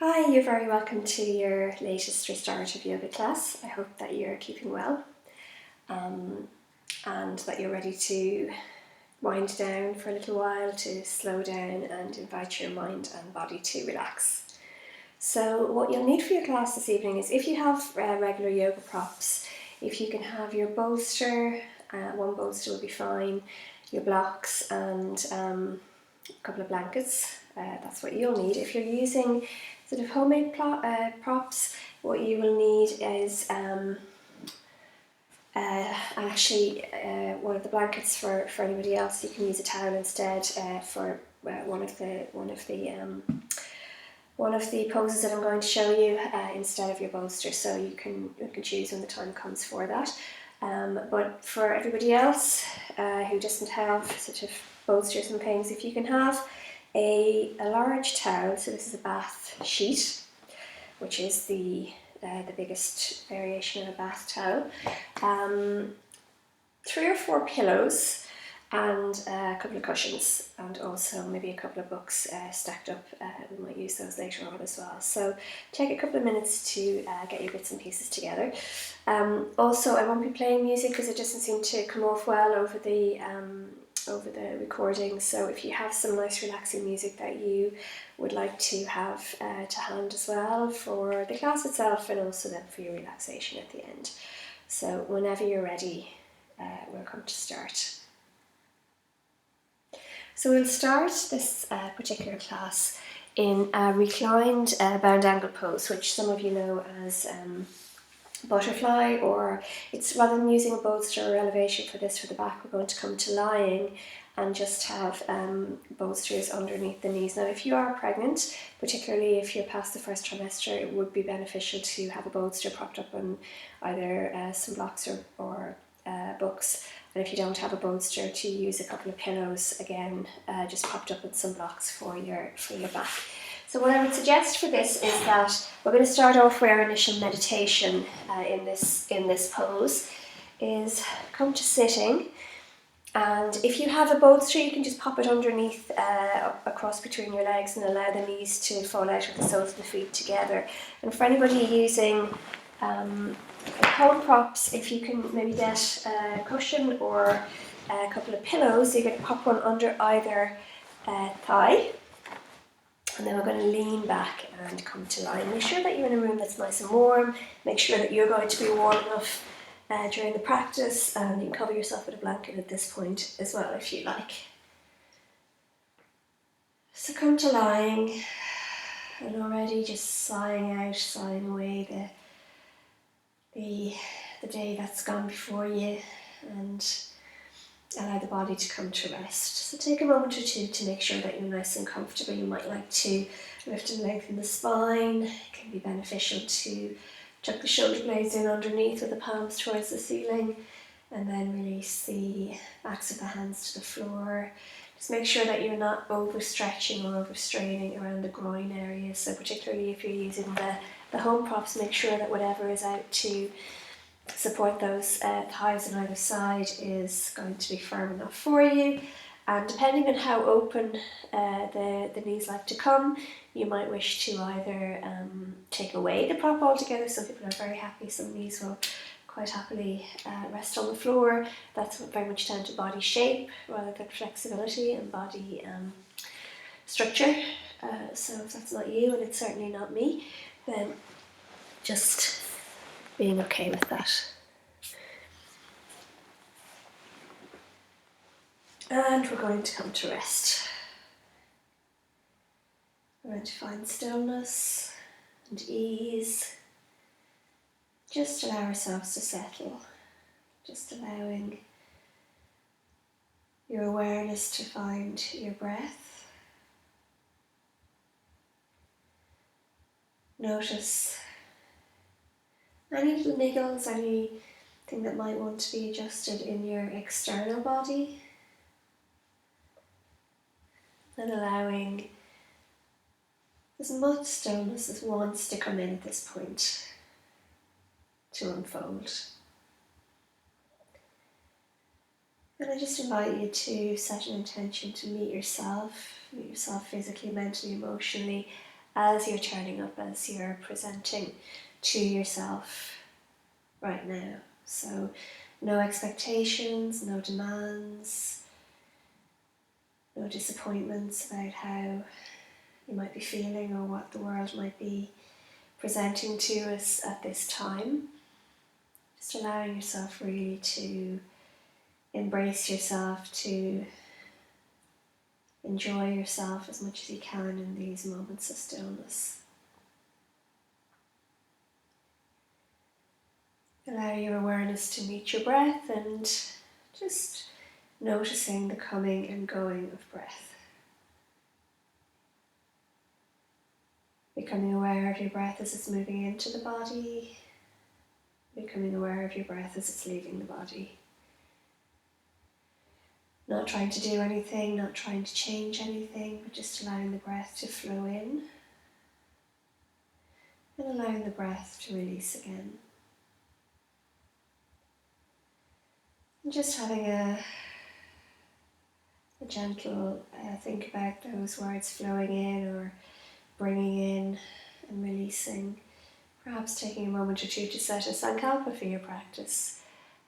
Hi, you're very welcome to your latest restorative yoga class. I hope that you're keeping well and that you're ready to wind down for a little while, to slow down and invite your mind and body to relax. So what you'll need for your class this evening is, if you have regular yoga props, if you can have your bolster, one bolster will be fine, your blocks and a couple of blankets, that's what you'll need. If you're using sort of homemade props, what you will need is one of the blankets for anybody else. You can use a towel instead for one of the poses that I'm going to show you instead of your bolster. So you can choose when the time comes for that. But for everybody else who doesn't have sort of bolsters and things, if you can have a large towel, so this is a bath sheet, which is the biggest variation of a bath towel, 3 or 4 pillows and a couple of cushions, and also maybe a couple of books stacked up. We might use those later on as well. So take a couple of minutes to get your bits and pieces together. Also, I won't be playing music because it doesn't seem to come off well over the recording. So if you have some nice relaxing music that you would like to have to hand as well for the class itself, and also then for your relaxation at the end. So whenever you're ready, we're going to start. So we'll start this particular class in a reclined bound angle pose, which some of you know as butterfly, or it's, rather than using a bolster or elevation for this for the back, we're going to come to lying and just have bolsters underneath the knees. Now, if you are pregnant, particularly if you're past the first trimester, it would be beneficial to have a bolster propped up on either some blocks or books. And if you don't have a bolster, to use a couple of pillows, again, just propped up with some blocks for your back. So what I would suggest for this is that we're going to start off with our initial meditation in this pose. Is come to sitting, and if you have a bolster, you can just pop it underneath, across between your legs, and allow the knees to fall out with the soles of the feet together. And for anybody using home props, if you can maybe get a cushion or a couple of pillows, you're going to pop one under either thigh. And then we're going to lean back and come to lie. Make sure that you're in a room that's nice and warm. Make sure that you're going to be warm enough during the practice, and you can cover yourself with a blanket at this point as well if you like. So come to lying, and already just sighing away the day that's gone before you, and allow the body to come to rest. So take a moment or two to make sure that you're nice and comfortable. You might like to lift and lengthen the spine. It can be beneficial to tuck the shoulder blades in underneath with the palms towards the ceiling, and then release the backs of the hands to the floor. Just make sure that you're not overstretching or overstraining around the groin area. So particularly if you're using the home props, make sure that whatever is out to support those thighs on either side is going to be firm enough for you. And depending on how open the knees like to come, you might wish to either take away the prop altogether. Some people are very happy, some knees will quite happily rest on the floor. That's very much down to body shape rather than flexibility and body structure. So if that's not you, and it's certainly not me, then just being okay with that. And we're going to come to rest. We're going to find stillness and ease. Just allow ourselves to settle. Just allowing your awareness to find your breath. Notice any little niggles, anything that might want to be adjusted in your external body. And allowing as much stillness as wants to come in at this point to unfold. And I just invite you to set an intention to meet yourself physically, mentally, emotionally, as you're turning up, as you're presenting to yourself right now. So no expectations, no demands, no disappointments about how you might be feeling or what the world might be presenting to us at this time. Just allowing yourself really to embrace yourself, to enjoy yourself as much as you can in these moments of stillness. Allow your awareness to meet your breath and just noticing the coming and going of breath. Becoming aware of your breath as it's moving into the body, becoming aware of your breath as it's leaving the body. Not trying to do anything, not trying to change anything, but just allowing the breath to flow in and allowing the breath to release again. And just having a gentle think about those words flowing in or bringing in and releasing. Perhaps taking a moment or two to set a sankalpa for your practice.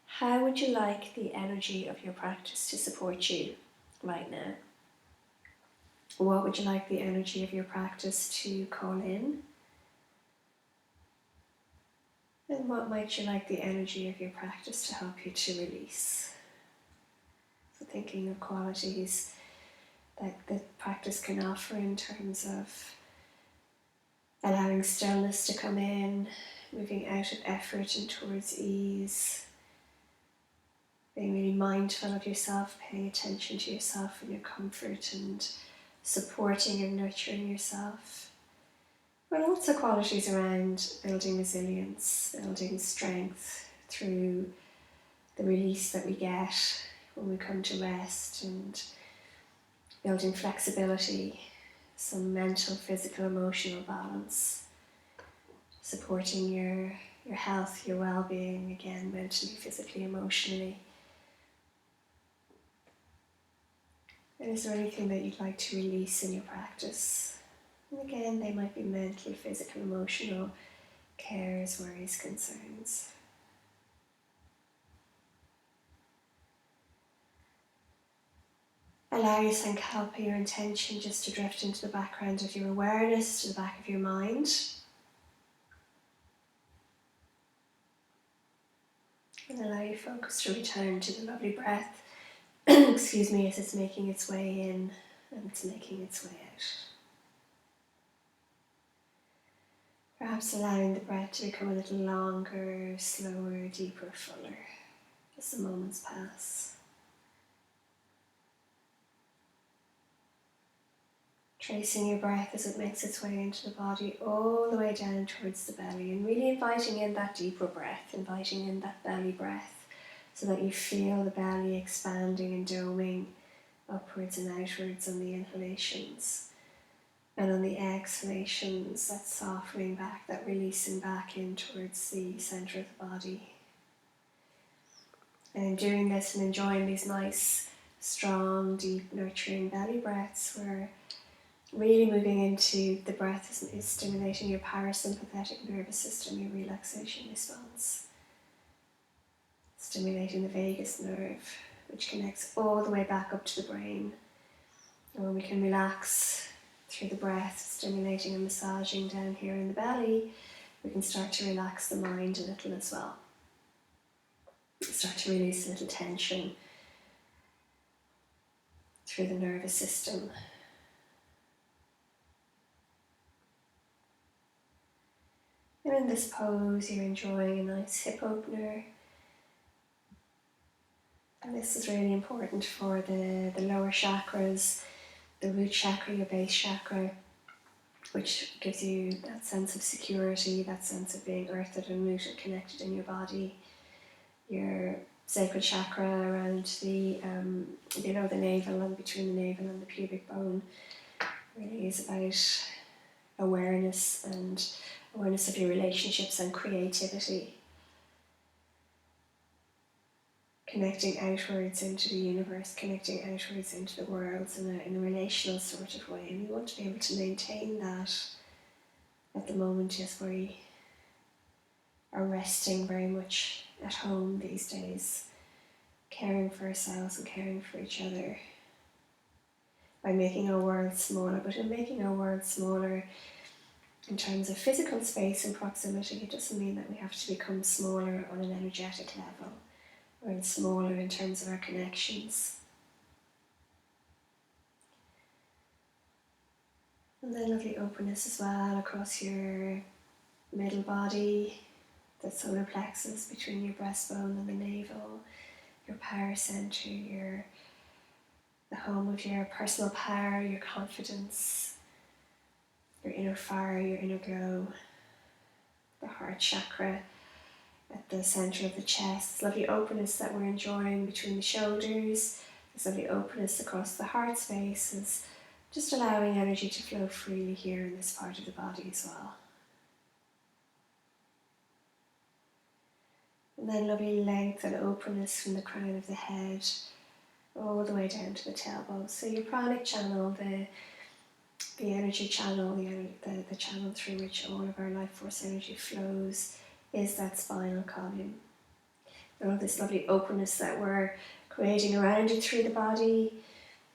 How would you like the energy of your practice to support you right now? What would you like the energy of your practice to call in? And what might you like the energy of your practice to help you to release? So thinking of qualities that the practice can offer in terms of allowing stillness to come in, moving out of effort and towards ease, being really mindful of yourself, paying attention to yourself and your comfort and supporting and nurturing yourself. But also qualities around building resilience, building strength through the release that we get when we come to rest, and building flexibility, some mental, physical, emotional balance, supporting your health, your well-being, again, mentally, physically, emotionally. And is there anything that you'd like to release in your practice? And again, they might be mental, physical, emotional, cares, worries, concerns. Allow your sankalpa, your intention, just to drift into the background of your awareness, to the back of your mind. And allow your focus to return to the lovely breath, excuse me, as it's making its way in and it's making its way out. Perhaps allowing the breath to become a little longer, slower, deeper, fuller as the moments pass. Tracing your breath as it makes its way into the body, all the way down towards the belly, and really inviting in that deeper breath, inviting in that belly breath, so that you feel the belly expanding and doming upwards and outwards on the inhalations. And on the exhalations, that softening back, that releasing back in towards the centre of the body. And in doing this and enjoying these nice, strong, deep, nurturing belly breaths, we're really moving into the breath is stimulating your parasympathetic nervous system, your relaxation response. Stimulating the vagus nerve, which connects all the way back up to the brain. And when we can relax through the breath, stimulating and massaging down here in the belly, we can start to relax the mind a little as well. Start to release a little tension through the nervous system. And in this pose, you're enjoying a nice hip opener. And this is really important for the lower chakras, the root chakra, your base chakra, which gives you that sense of security, that sense of being earthed and rooted, connected in your body. Your sacral chakra around the below the navel and between the navel and the pubic bone really is about awareness and awareness of your relationships and creativity. Connecting outwards into the universe, connecting outwards into the world in a relational sort of way. And we want to be able to maintain that at the moment, yes, we are resting very much at home these days, caring for ourselves and caring for each other by making our world smaller. But in making our world smaller in terms of physical space and proximity, it doesn't mean that we have to become smaller on an energetic level or smaller in terms of our connections. And then lovely openness as well across your middle body, the solar plexus between your breastbone and the navel, your power center, the home of your personal power, your confidence, your inner fire, your inner glow, the heart chakra at the center of the chest. This lovely openness that we're enjoying between the shoulders, this lovely openness across the heart space is just allowing energy to flow freely here in this part of the body as well. And then lovely length and openness from the crown of the head all the way down to the tailbone. So your pranic channel, the energy channel, the channel through which all of our life force energy flows, is that spinal column. All this lovely openness that we're creating around it through the body,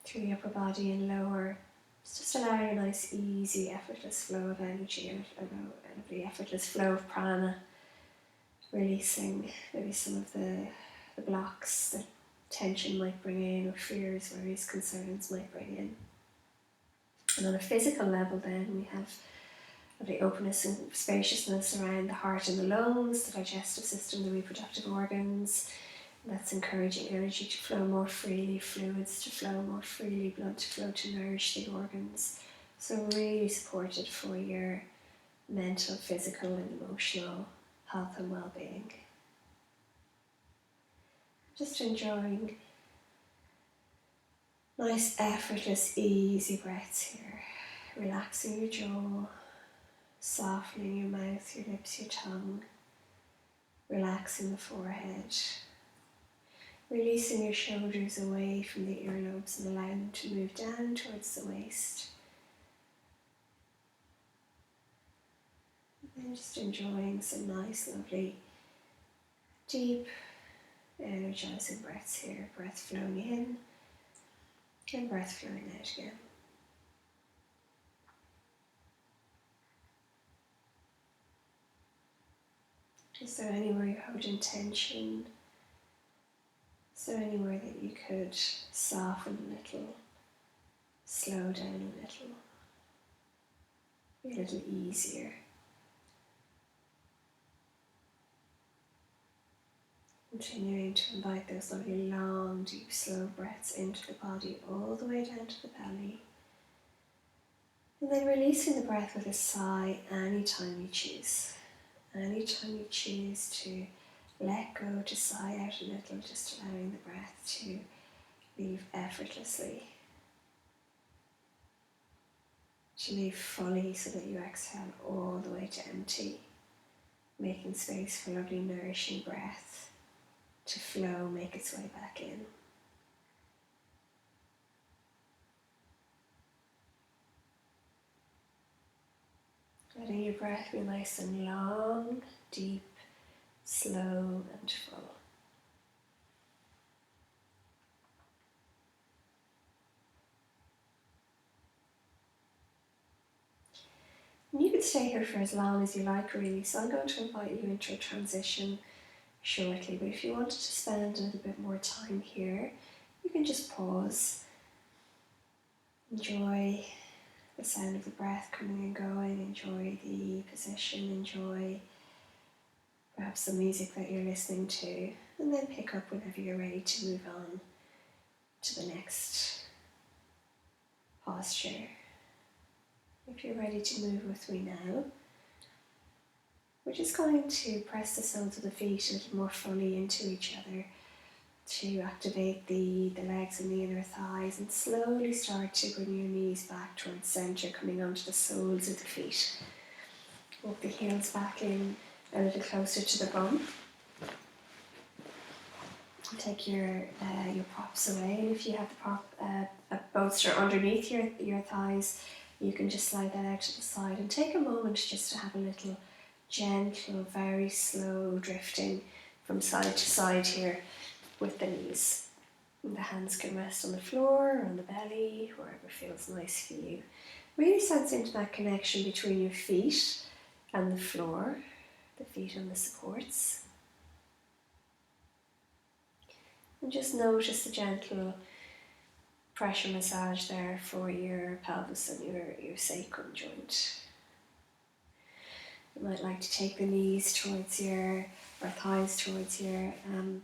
through the upper body and lower. It's just allowing a nice, easy, effortless flow of energy, a lovely effortless flow of prana, releasing maybe some of the blocks that tension might bring in, or fears, worries, concerns might bring in. And on a physical level then, we have lovely openness and spaciousness around the heart and the lungs, the digestive system, the reproductive organs. And that's encouraging energy to flow more freely, fluids to flow more freely, blood to flow to nourish the organs. So really supported for your mental, physical and emotional health and well-being. Just enjoying nice, effortless, easy breaths here. Relaxing your jaw, softening your mouth, your lips, your tongue. Relaxing the forehead. Releasing your shoulders away from the earlobes and allowing them to move down towards the waist. And then just enjoying some nice, lovely, deep, energizing breaths here. Breath flowing in and breath flowing out again. Is there anywhere you're holding tension? Is there anywhere that you could soften a little, slow down a little, be a little easier? Continuing to invite those lovely long, deep, slow breaths into the body all the way down to the belly. And then releasing the breath with a sigh anytime you choose. Anytime you choose to let go, to sigh out a little, just allowing the breath to leave effortlessly. To leave fully so that you exhale all the way to empty, making space for lovely nourishing breath to flow, make its way back in. Letting your breath be nice and long, deep, slow and full. And you can stay here for as long as you like really, so I'm going to invite you into a transition shortly, but if you wanted to spend a little bit more time here, you can just pause, enjoy the sound of the breath coming and going, enjoy the position, enjoy perhaps the music that you're listening to, and then pick up whenever you're ready to move on to the next posture. If you're ready to move with me now, we're just going to press the soles of the feet a little more fully into each other to activate the legs and the inner thighs, and slowly start to bring your knees back towards center, coming onto the soles of the feet. Walk the heels back in a little closer to the bum. Take your props away, and if you have the prop, a bolster underneath your thighs, you can just slide that out to the side and take a moment just to have a little gentle, very slow drifting from side to side here with the knees. And the hands can rest on the floor or on the belly, wherever feels nice for you. Really sense into that connection between your feet and the floor, the feet and the supports. And just notice the gentle pressure massage there for your pelvis and your sacrum joint. You might like to take the knees towards your, or thighs towards your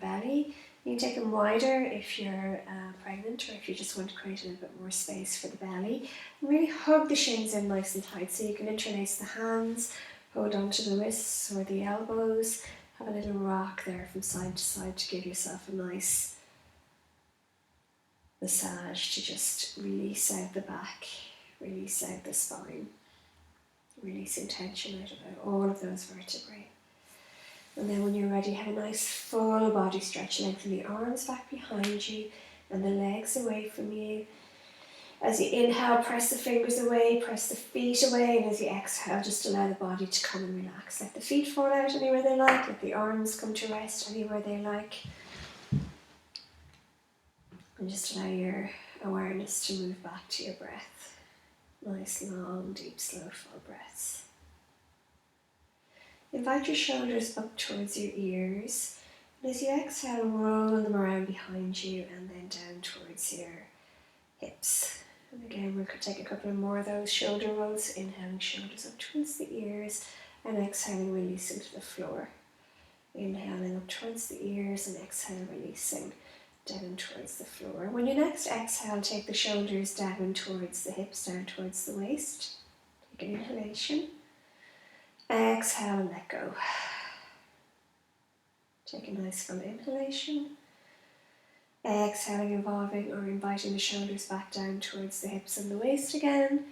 belly. You can take them wider if you're pregnant, or if you just want to create a little bit more space for the belly. And really hug the shins in nice and tight, so you can interlace the hands, hold on to the wrists or the elbows, have a little rock there from side to side to give yourself a nice massage to just release out the back, release out the spine, releasing tension out of all of those vertebrae. And then when you're ready, have a nice full body stretch. Lengthen the arms back behind you and the legs away from you. As you inhale, press the fingers away, press the feet away, and as you exhale, just allow the body to come and relax. Let the feet fall out anywhere they like, let the arms come to rest anywhere they like. And just allow your awareness to move back to your breath. Nice, long, deep, slow, full breaths. Invite your shoulders up towards your ears. And as you exhale, roll them around behind you and then down towards your hips. And again, we could take a couple of more of those shoulder rolls. Inhaling, shoulders up towards the ears, and exhaling, releasing to the floor. Inhaling up towards the ears and exhale, releasing down towards the floor. When you next exhale, take the shoulders down towards the hips, down towards the waist. Take an inhalation. Exhale and let go. Take a nice full inhalation. Exhaling, involving or inviting the shoulders back down towards the hips and the waist again.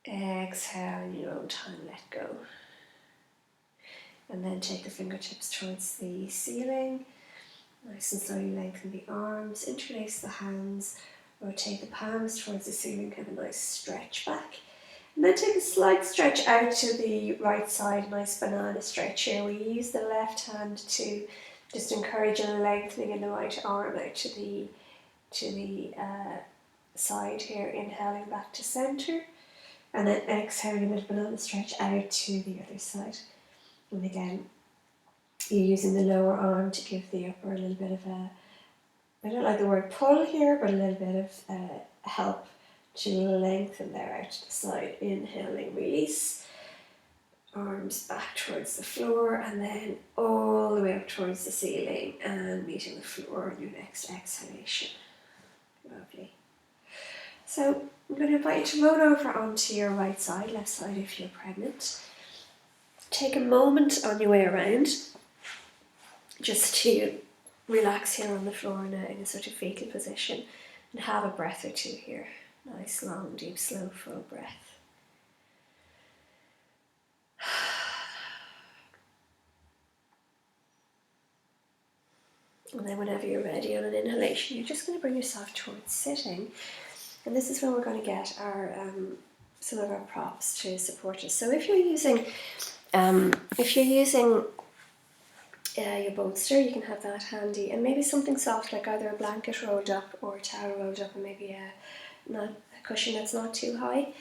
Exhale in your own time, let go. And then take the fingertips towards the ceiling. Nice and slowly lengthen the arms, interlace the hands, rotate the palms towards the ceiling, have a nice stretch back. And then take a slight stretch out to the right side, nice banana stretch here. We use the left hand to just encourage a lengthening in the right arm out to the side here, inhaling back to centre. And then exhaling a little banana stretch out to the other side. And again, you're using the lower arm to give the upper a little bit of a, I don't like the word pull here, but a little bit of help to lengthen there out to the side. Inhaling, release. Arms back towards the floor and then all the way up towards the ceiling and meeting the floor on your next exhalation. Lovely. So I'm going to invite you to roll over onto your right side, left side if you're pregnant. Take a moment on your way around just to relax here on the floor in a sort of fetal position and have a breath or two here. Nice, long, deep, slow, full breath. And then whenever you're ready on an inhalation, you're just going to bring yourself towards sitting. And this is where we're going to get our some of our props to support us. So if you're using your bolster, you can have that handy, and maybe something soft like either a blanket rolled up or a towel rolled up, and maybe a cushion that's not too high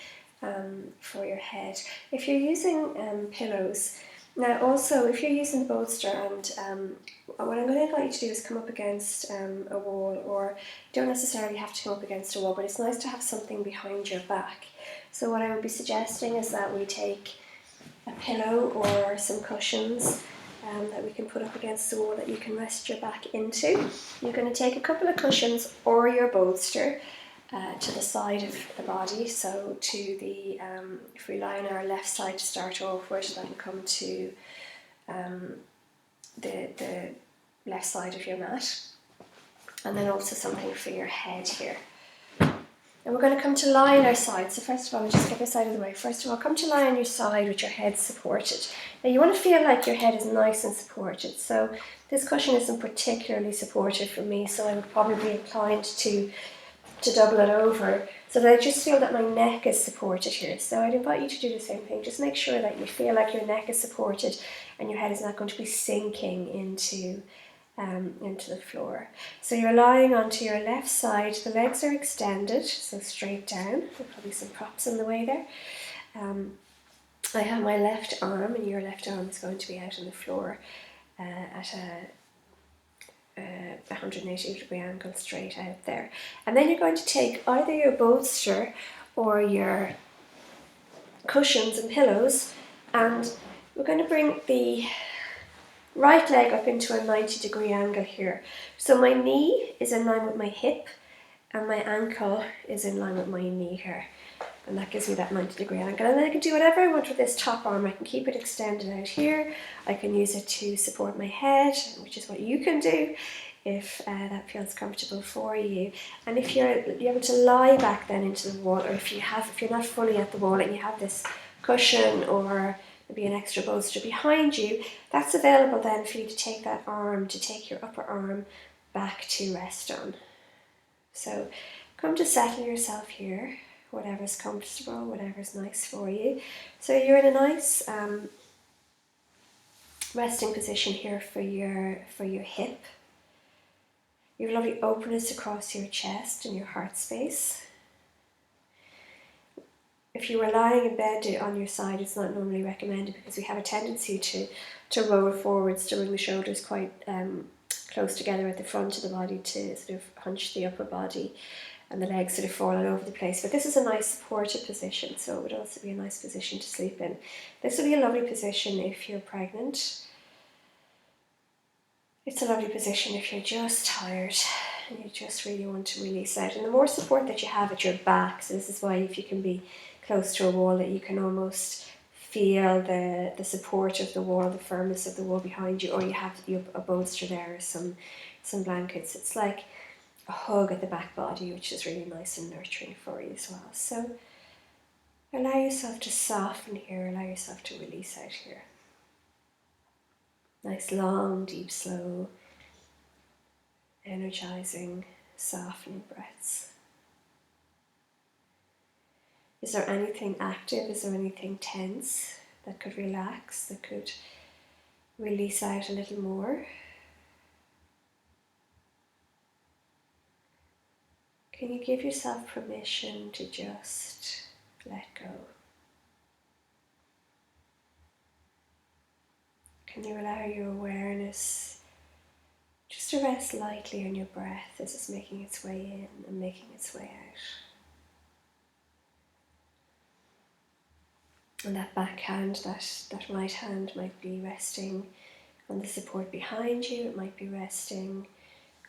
for your head. If you're using pillows, now also if you're using the bolster, and what I'm going to invite you to do is come up against a wall, or you don't necessarily have to come up against a wall, but it's nice to have something behind your back. So what I would be suggesting is that we take a pillow or some cushions that we can put up against the wall that you can rest your back into. You're going to take a couple of cushions or your bolster to the side of the body, so to the, if we lie on our left side to start off with, that can come to the left side of your mat, and then also something for your head here. And we're going to come to lie on our side. So first of all, I'll just get this out of the way. First of all, come to lie on your side with your head supported. Now you want to feel like your head is nice and supported. So this cushion isn't particularly supportive for me, so I would probably be inclined to to double it over, so that I just feel that my neck is supported here. So I'd invite you to do the same thing. Just make sure that you feel like your neck is supported and your head is not going to be sinking into the floor. So you're lying onto your left side, the legs are extended, so straight down. There'll probably some props in the way there. I have my left arm, and your left arm is going to be out on the floor at a 180-degree angle straight out there. And then you're going to take either your bolster or your cushions and pillows, and we're going to bring the right leg up into a 90-degree angle here. So my knee is in line with my hip and my ankle is in line with my knee here. And that gives me that 90-degree angle. And then I can do whatever I want with this top arm. I can keep it extended out here. I can use it to support my head, which is what you can do if that feels comfortable for you. And if you're able to lie back then into the wall, or if you're not fully at the wall and you have this cushion or maybe an extra bolster behind you, that's available then for you to take that arm, to take your upper arm back to rest on. So come to settle yourself here, whatever's comfortable, whatever's nice for you. So you're in a nice resting position here for your hip. You have lovely openness across your chest and your heart space. If you were lying in bed on your side, it's not normally recommended because we have a tendency to roll forwards, to bring the shoulders quite close together at the front of the body, to sort of hunch the upper body, and the legs sort of fall all over the place. But this is a nice supported position, so it would also be a nice position to sleep in. This would be a lovely position if you're pregnant. It's a lovely position if you're just tired and you just really want to release out. And the more support that you have at your back, so this is why if you can be close to a wall, that you can almost feel the support of the wall, the firmness of the wall behind you, or you have a bolster there, or some blankets. It's like a hug at the back body, which is really nice and nurturing for you as well. So allow yourself to soften here, allow yourself to release out here. Nice, long, deep, slow, energizing, softening breaths. Is there anything active? Is there anything tense that could relax, that could release out a little more? Can you give yourself permission to just let go? Can you allow your awareness just to rest lightly on your breath as it's making its way in and making its way out? And that back hand, that right hand might be resting on the support behind you. It might be resting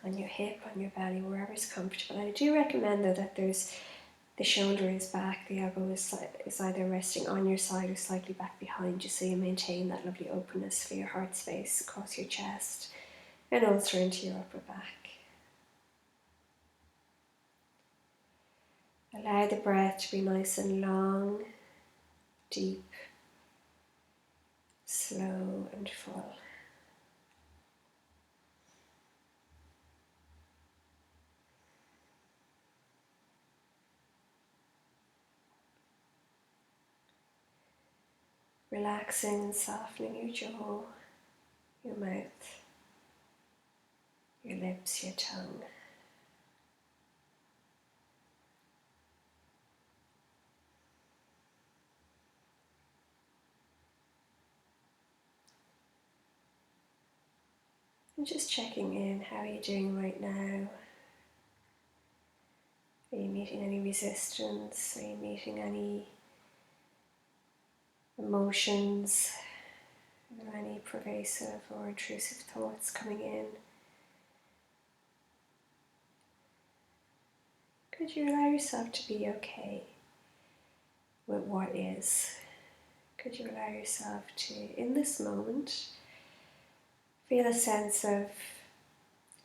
on your hip, on your belly, wherever is comfortable. And I do recommend though that the shoulder is back, the elbow is either resting on your side or slightly back behind you, so you maintain that lovely openness for your heart space across your chest and also into your upper back. Allow the breath to be nice and long, deep, slow and full. Relaxing and softening your jaw, your mouth, your lips, your tongue. And just checking in, how are you doing right now? Are you meeting any resistance? Are you meeting any emotions? Are there any pervasive or intrusive thoughts coming in? Could you allow yourself to be okay with what is? Could you allow yourself to, in this moment, feel a sense of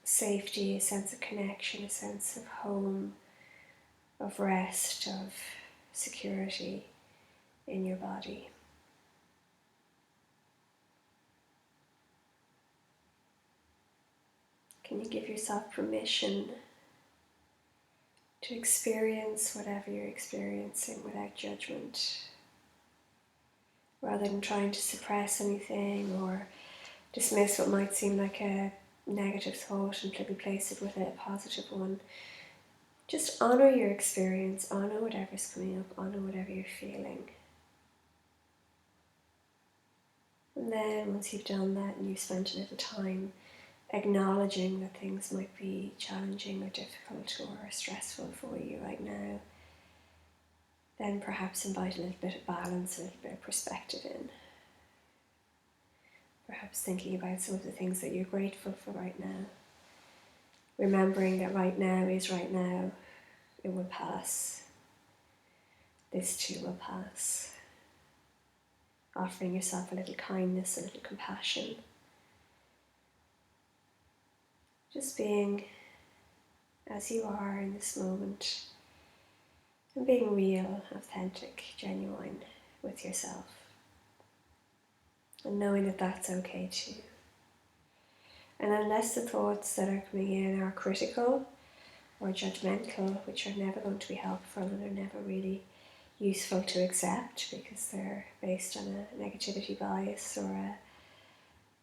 safety, a sense of connection, a sense of home, of rest, of security in your body? Can you give yourself permission to experience whatever you're experiencing without judgment, rather than trying to suppress anything or dismiss what might seem like a negative thought and replace it with a positive one. Just honour your experience, honour whatever's coming up, honour whatever you're feeling. And then once you've done that and you've spent a little time acknowledging that things might be challenging or difficult or stressful for you right now, then perhaps invite a little bit of balance, a little bit of perspective in. Perhaps thinking about some of the things that you're grateful for right now. Remembering that right now is right now. It will pass. This too will pass. Offering yourself a little kindness, a little compassion. Just being as you are in this moment. And being real, authentic, genuine with yourself. And knowing that that's okay too. And unless the thoughts that are coming in are critical or judgmental, which are never going to be helpful and are never really useful to accept because they're based on a negativity bias or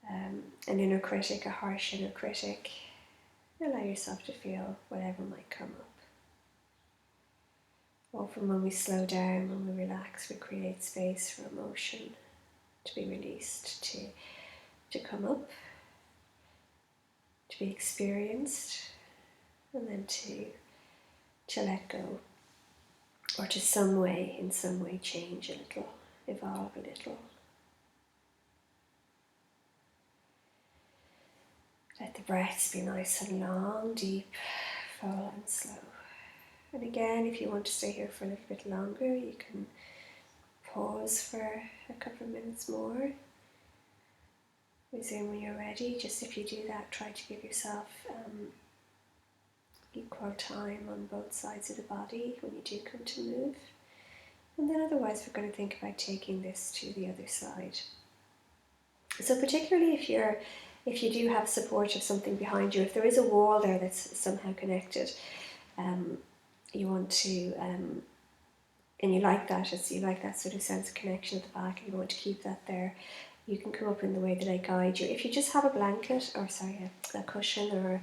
an inner critic, a harsh inner critic, allow yourself to feel whatever might come up. Often when we slow down, when we relax, we create space for emotion to be released, to come up, to be experienced, and then to let go, or to in some way change a little, evolve a little. Let the breaths be nice and long, deep, full and slow. And again, if you want to stay here for a little bit longer, you can pause for a couple of minutes more. Resume when you're ready. Just if you do that, try to give yourself equal time on both sides of the body when you do come to move. And then otherwise we're going to think about taking this to the other side. So particularly if you do have support of something behind you, if there is a wall there that's somehow connected, you want to, and you like that sort of sense of connection at the back, and you want to keep that there, you can come up in the way that I guide you. If you just have a blanket, a cushion or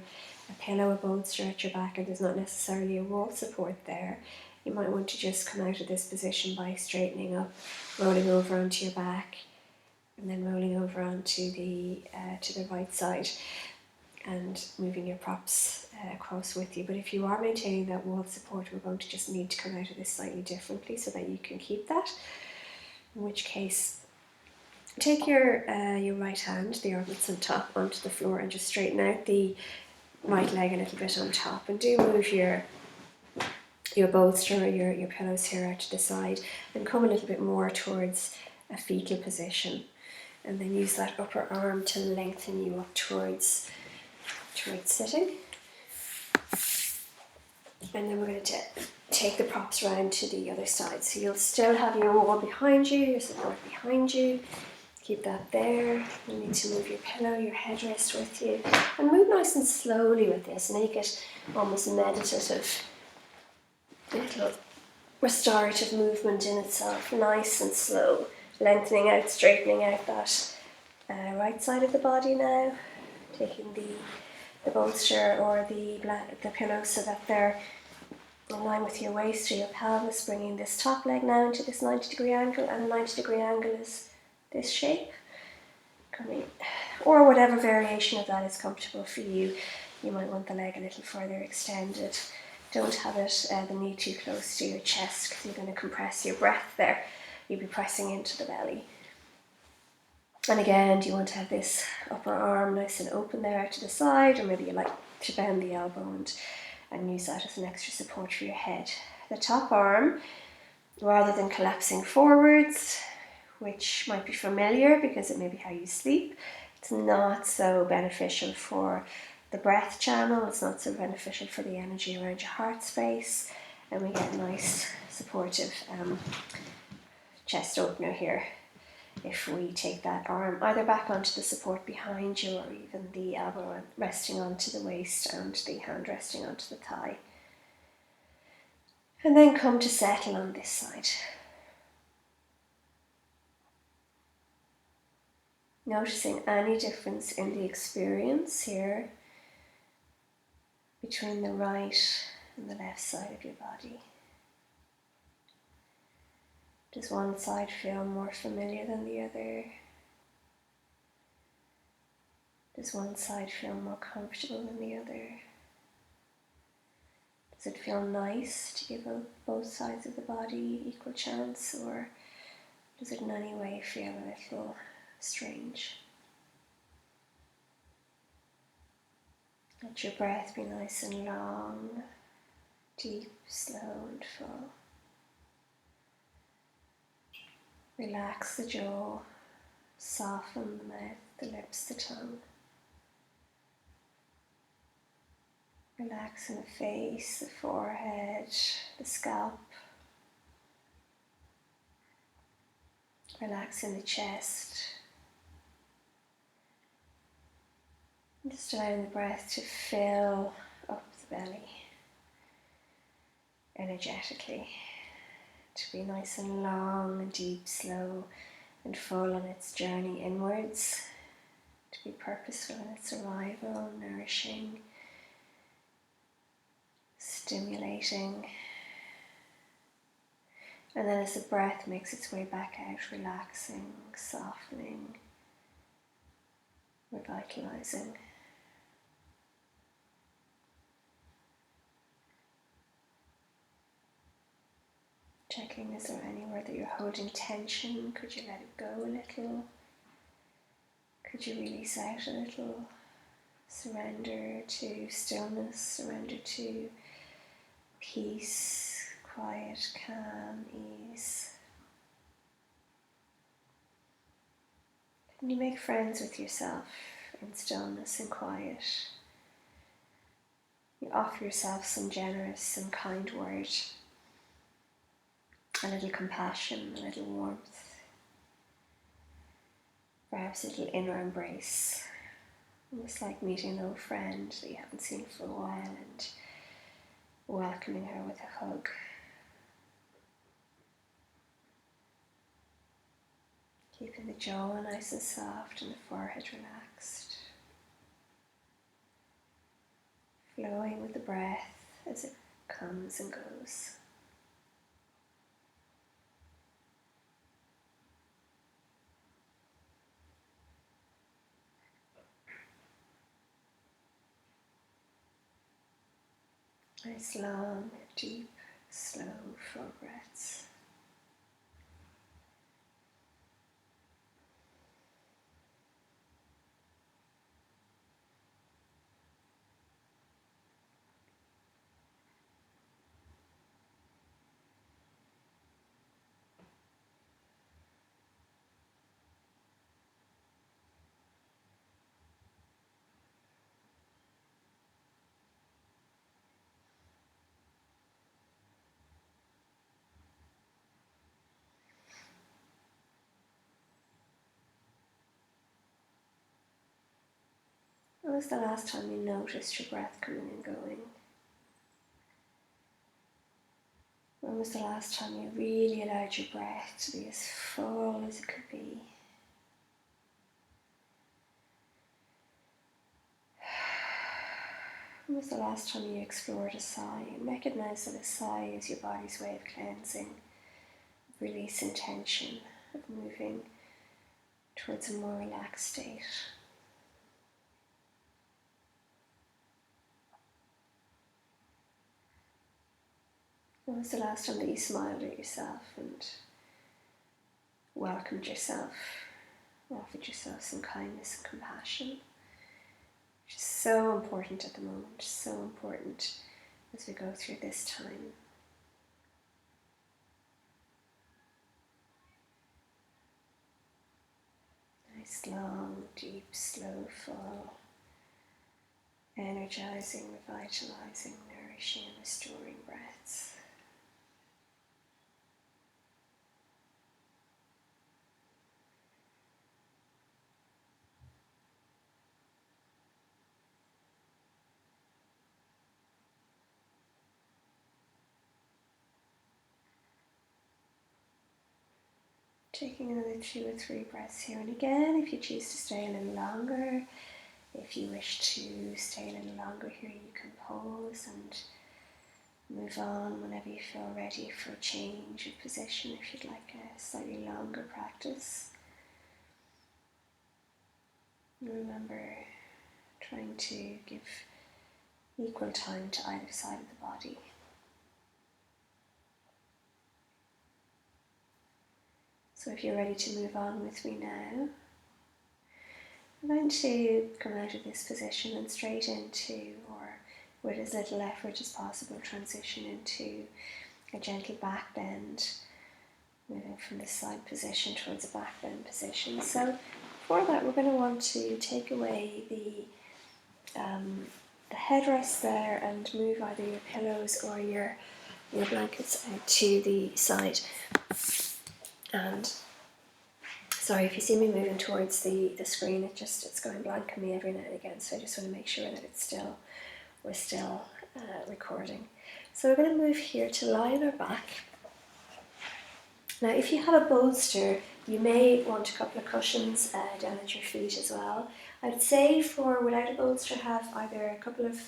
a pillow, a bolster at your back, and there's not necessarily a wall support there, you might want to just come out of this position by straightening up, rolling over onto your back, and then rolling over onto the to the right side, and moving your props across with you. But if you are maintaining that wall support, we're going to just need to come out of this slightly differently so that you can keep that. In which case, take your right hand, the arm that's on top, onto the floor, and just straighten out the right leg a little bit on top, and do move your bolster or your pillows here out to the side, and come a little bit more towards a fetal position, and then use that upper arm to lengthen you up towards sitting. And then we're going to take the props round to the other side. So you'll still have your wall behind you, your support behind you. Keep that there. You need to move your pillow, your headrest with you. And move nice and slowly with this. Make it almost meditative. Little restorative movement in itself. Nice and slow. Lengthening out, straightening out that right side of the body now. Taking the bolster or the pillow so that they're in line with your waist or your pelvis, bringing this top leg now into this 90-degree angle, and a 90-degree angle is this shape. Or whatever variation of that is comfortable for you. You might want the leg a little further extended. Don't have it the knee too close to your chest because you're going to compress your breath there. You'll be pressing into the belly. And again, do you want to have this upper arm nice and open there out to the side, or maybe you like to bend the elbow and use that as an extra support for your head. The top arm, rather than collapsing forwards, which might be familiar because it may be how you sleep, it's not so beneficial for the breath channel, it's not so beneficial for the energy around your heart space, and we get a nice supportive chest opener here. If we take that arm either back onto the support behind you, or even the elbow resting onto the waist and the hand resting onto the thigh. And then come to settle on this side. Noticing any difference in the experience here between the right and the left side of your body. Does one side feel more familiar than the other? Does one side feel more comfortable than the other? Does it feel nice to give both sides of the body equal chance, or does it in any way feel a little strange? Let your breath be nice and long, deep, slow and full. Relax the jaw, soften the mouth, the lips, the tongue. Relax in the face, the forehead, the scalp. Relax in the chest. And just allowing the breath to fill up the belly energetically, to be nice and long and deep, slow and full on its journey inwards, to be purposeful in its arrival, nourishing, stimulating. And then as the breath makes its way back out, relaxing, softening, revitalizing. Checking, is there anywhere that you're holding tension? Could you let it go a little? Could you release out a little? Surrender to stillness, surrender to peace, quiet, calm, ease. Can you make friends with yourself in stillness and quiet? You offer yourself some generous and kind word, a little compassion, a little warmth, perhaps a little inner embrace, almost like meeting an old friend that you haven't seen for a while and welcoming her with a hug. Keeping the jaw nice and soft and the forehead relaxed. Flowing with the breath as it comes and goes. Nice long, deep, slow, full breaths. When was the last time you noticed your breath coming and going? When was the last time you really allowed your breath to be as full as it could be? When was the last time you explored a sigh and recognized that a sigh is your body's way of cleansing, of releasing tension, of moving towards a more relaxed state? When was the last time that you smiled at yourself and welcomed yourself, offered yourself some kindness and compassion, which is so important at the moment, so important as we go through this time. Nice, long, deep, slow, full, energizing, revitalizing, nourishing, and restoring breaths. Taking another 2 or 3 breaths here, and again, if you choose to stay a little longer, if you wish to stay a little longer here, you can pause and move on whenever you feel ready for a change of position, if you'd like a slightly longer practice. And remember, trying to give equal time to either side of the body. So if you're ready to move on with me now, I'm going to come out of this position and straight into, or with as little effort as possible, transition into a gentle back bend, moving from the side position towards a back bend position. So for that, we're going to want to take away the headrest there and move either your pillows or your blankets out to the side. And sorry if you see me moving towards the screen, it's going blank on me every now and again, so I just want to make sure that we're still recording. So we're going to move here to lie on our back. Now if you have a bolster, you may want a couple of cushions down at your feet as well. I'd say without a bolster, have either a couple of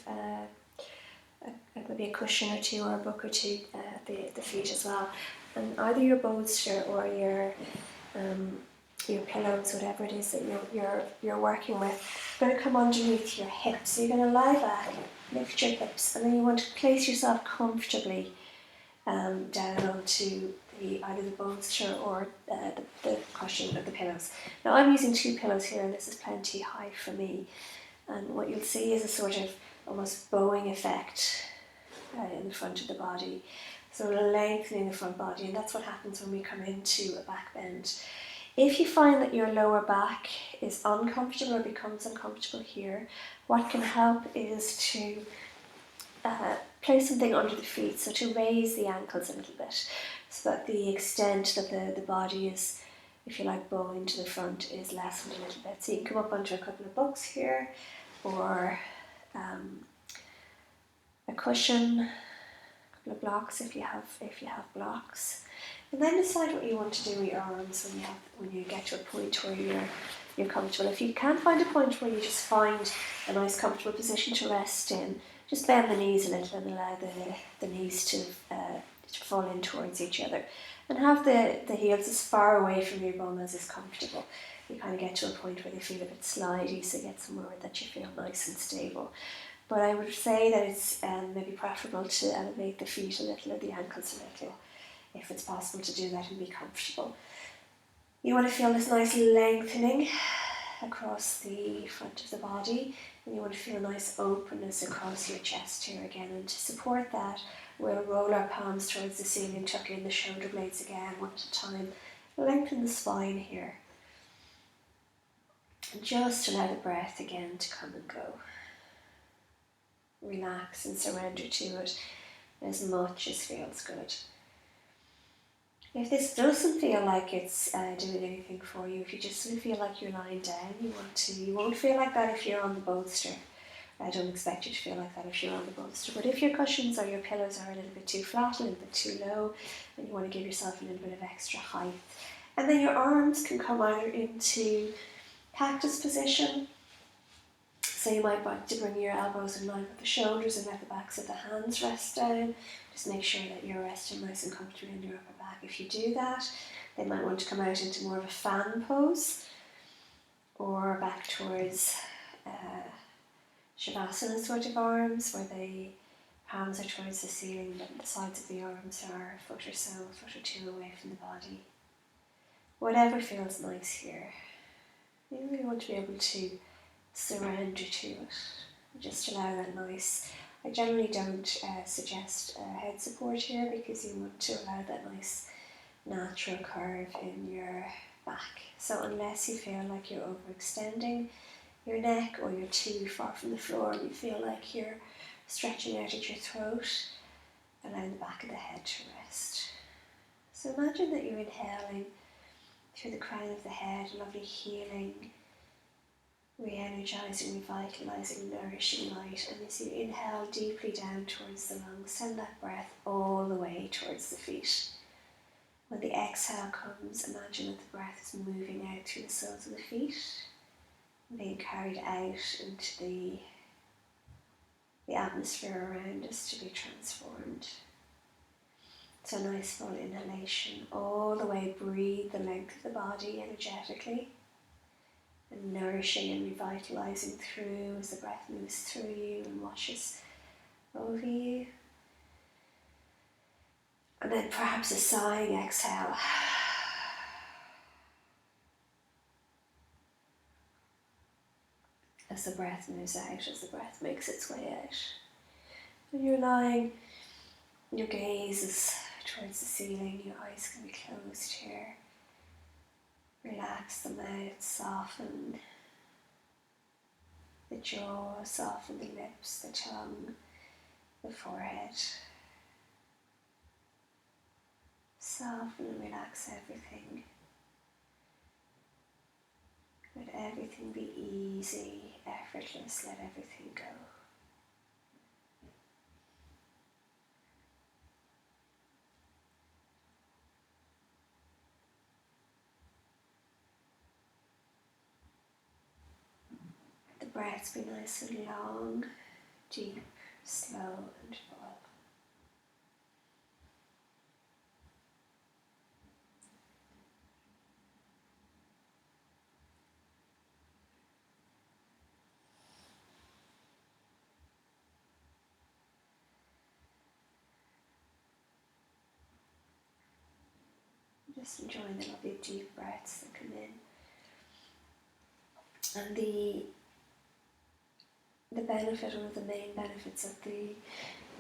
maybe a cushion or two or a book or two at the feet as well, and either your bolster or your pillows, whatever it is that you're working with, is going to come underneath your hips. So you're going to lie back, lift your hips, and then you want to place yourself comfortably down onto either the bolster or the cushion of the pillows. Now I'm using 2 pillows here, and this is plenty high for me. And what you'll see is a sort of almost bowing effect in the front of the body, so lengthening the front body, and that's what happens when we come into a back bend. If you find that your lower back is uncomfortable or becomes uncomfortable here, what can help is to place something under the feet, so to raise the ankles a little bit, so that the extent that the body is, if you like, bowing to the front is lessened a little bit. So you can come up onto a couple of books here, or a cushion, a couple of blocks if you have blocks. And then decide what you want to do with your arms when you get to a point where you're comfortable. If you can't find a point where you just find a nice comfortable position to rest in, just bend the knees a little and allow the knees to fall in towards each other. And have the heels as far away from your bum as is comfortable. You kind of get to a point where they feel a bit slidey, so get somewhere that you feel nice and stable. But I would say that it's maybe preferable to elevate the feet a little or the ankles a little, if it's possible to do that and be comfortable. You want to feel this nice lengthening across the front of the body, and you want to feel a nice openness across your chest here again. And to support that, we'll roll our palms towards the ceiling, tuck in the shoulder blades again one at a time, lengthen the spine here, and just allow the breath again to come and go. Relax and surrender to it as much as feels good. If this doesn't feel like it's doing anything for you, if you just sort of feel like you're lying down, you won't feel like that if you're on the bolster. I don't expect you to feel like that if you're on the bolster. But if your cushions or your pillows are a little bit too flat, a little bit too low, then you want to give yourself a little bit of extra height. And then your arms can come either into cactus position. So you might want to bring your elbows in line with the shoulders and let the backs of the hands rest down. Just make sure that you're resting nice and comfortably in your upper back. If you do that, they might want to come out into more of a fan pose, or back towards Shavasana sort of arms, where the palms are towards the ceiling and the sides of the arms are a foot or two away from the body. Whatever feels nice here. You really want to be able to surrender to it. Just allow that nice. I generally don't suggest head support here, because you want to allow that nice natural curve in your back. So unless you feel like you're overextending your neck, or you're too far from the floor and you feel like you're stretching out at your throat, allow the back of the head to rest. So imagine that you're inhaling through the crown of the head, lovely healing, re-energizing, revitalizing, nourishing light. And as you inhale deeply down towards the lungs, send that breath all the way towards the feet. When the exhale comes, imagine that the breath is moving out through the soles of the feet, being carried out into the atmosphere around us to be transformed. So nice full inhalation, all the way, breathe the length of the body energetically, and nourishing and revitalizing through as the breath moves through you and washes over you. And then perhaps a sighing exhale. As the breath moves out, as the breath makes its way out. When you're lying, your gaze is towards the ceiling, your eyes can be closed here. Relax the mouth, soften the jaw, soften the lips, the tongue, the forehead. Soften and relax everything. Let everything be easy, effortless, let everything go. The breaths be nice and long, deep, slow and full. Just enjoying the lovely deep breaths that come in. And the benefit, one of the main benefits of the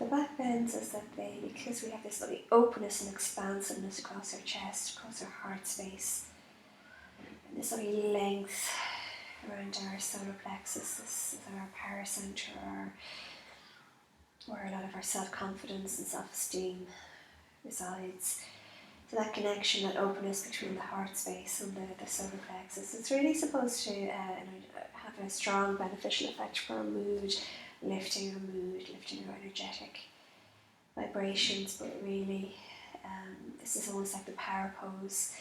back bends is that because we have this lovely openness and expansiveness across our chest, across our heart space, and this lovely length around our solar plexus, this is our power center, where a lot of our self-confidence and self-esteem resides. So that connection, that openness between the heart space and the solar plexus, it's really supposed to have a strong beneficial effect for our mood, lifting our energetic vibrations. But really, this is almost like the power pose.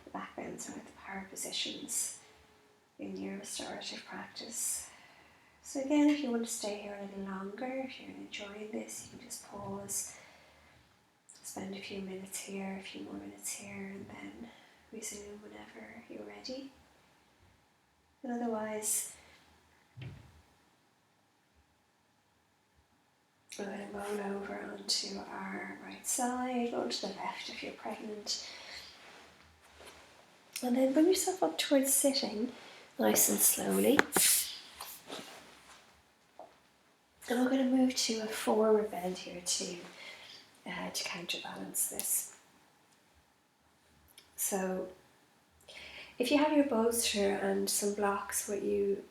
The back bends are like the power positions in your restorative practice. So again, if you want to stay here a little longer, if you're enjoying this, you can just pause. Spend a few minutes here, a few more minutes here, and then resume whenever you're ready. And otherwise, we're going to roll over onto our right side, roll to the left if you're pregnant. And then bring yourself up towards sitting, nice and slowly. And we're going to move to a forward bend here to counterbalance this. So if you have your bolster and some blocks, what you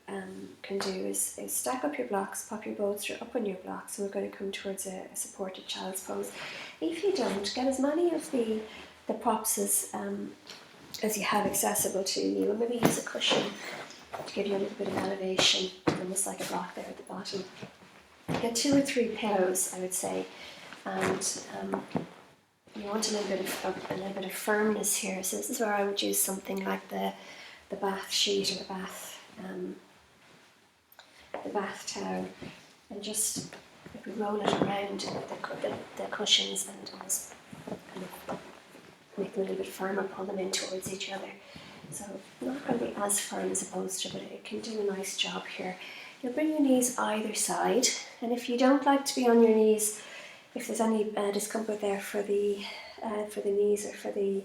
can do is stack up your blocks, pop your bolster up on your blocks, and we're going to come towards a supported child's pose. If you don't, get as many of the props as you have accessible to you, and maybe use a cushion to give you a little bit of elevation, almost like a block there at the bottom. Get 2 or 3 pillows, I would say, and you want a little bit of firmness here. So this is where I would use something like the bath sheet or the bath towel, and just if we roll it around the cushions and almost kind of make them a little bit firmer, pull them in towards each other. So not going to be as firm as a bolster, but it can do a nice job here. You'll bring your knees either side, and if you don't like to be on your knees, if there's any discomfort there for the knees or for the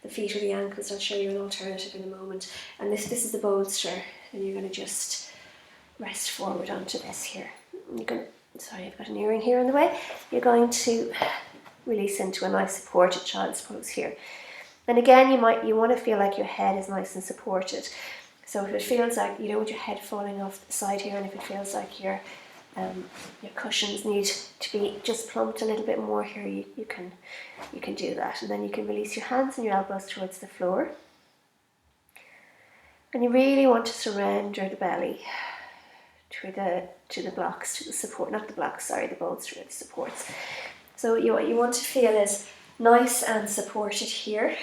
feet or the ankles, I'll show you an alternative in a moment. And this is the bolster, and you're going to just rest forward onto this here. Sorry, I've got an earring here in the way. You're going to release into a nice supported child's pose here. And again, you want to feel like your head is nice and supported. So if it feels like you don't want your head falling off the side here, and if it feels like your cushions need to be just plumped a little bit more here, you can do that. And then you can release your hands and your elbows towards the floor. And you really want to surrender the belly to the blocks, to the support, not the blocks, sorry, the bolster, the supports. So what you want to feel is nice and supported here.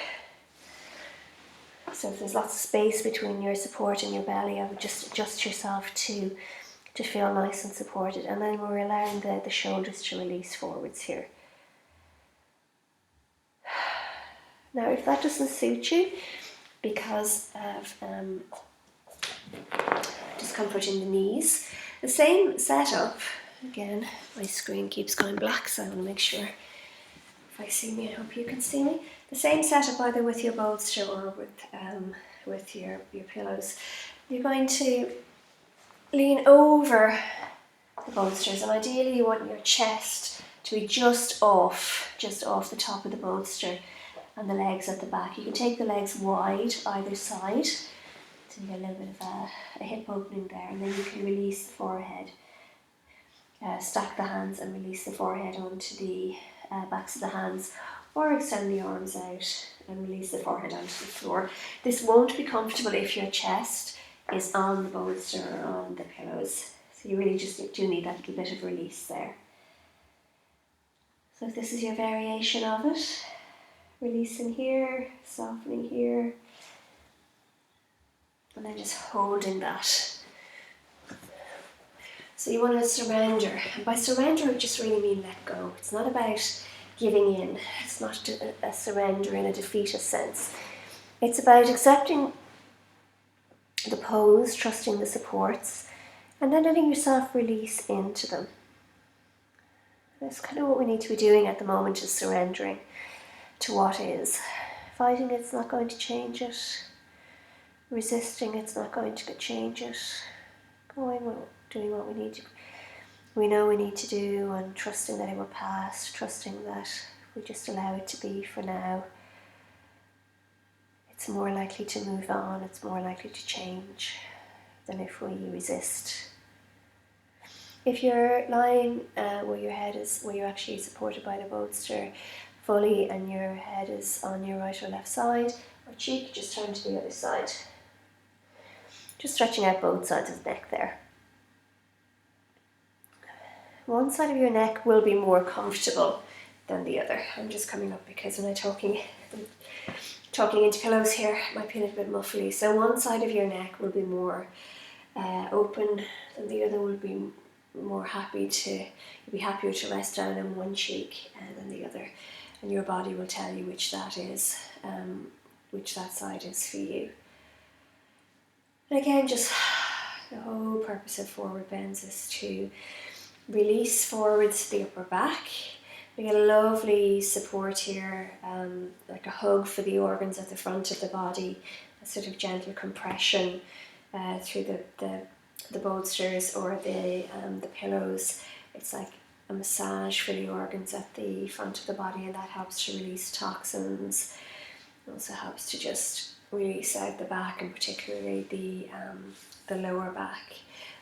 So if there's lots of space between your support and your belly, I would just adjust yourself to feel nice and supported. And then we're allowing the shoulders to release forwards here. Now, if that doesn't suit you because of discomfort in the knees, the same setup, again, my screen keeps going black, so I want to make sure if I see me, I hope you can see me. The same setup either with your bolster or with your pillows. You're going to lean over the bolsters, and ideally you want your chest to be just off the top of the bolster and the legs at the back. You can take the legs wide either side, so you get a little bit of a hip opening there, and then you can release the forehead. Stack the hands and release the forehead onto the backs of the hands, or extend the arms out and release the forehead onto the floor. This won't be comfortable if your chest is on the bolster or on the pillows, so you really just do need that little bit of release there. So if this is your variation of it, releasing here, softening here, and then just holding that. So you want to surrender. And by surrender, I just really mean let go. It's not about giving in. It's not a surrender in a defeatist sense. It's about accepting the pose, trusting the supports, and then letting yourself release into them. That's kind of what we need to be doing at the moment, is surrendering to what is. Fighting it's not going to change it. Resisting it's not going to change it. Doing what we know we need to do, and trusting that it will pass, trusting that we just allow it to be for now. It's more likely to move on, it's more likely to change than if we resist. If you're lying where you're actually supported by the bolster fully and your head is on your right or left side or cheek, just turn to the other side. Just stretching out both sides of the neck there. One side of your neck will be more comfortable than the other. I'm just coming up because when I'm talking into pillows here, it might be a little bit muffly. So one side of your neck will be more open, and the other will be more you'll be happier to rest down on one cheek than the other. And your body will tell you which that side is for you. And again, just the whole purpose of forward bends is to release forwards the upper back. We get a lovely support here, like a hug for the organs at the front of the body, a sort of gentle compression through the bolsters or the pillows. It's like a massage for the organs at the front of the body, and that helps to release toxins. It also helps to just release out the back, and particularly the lower back.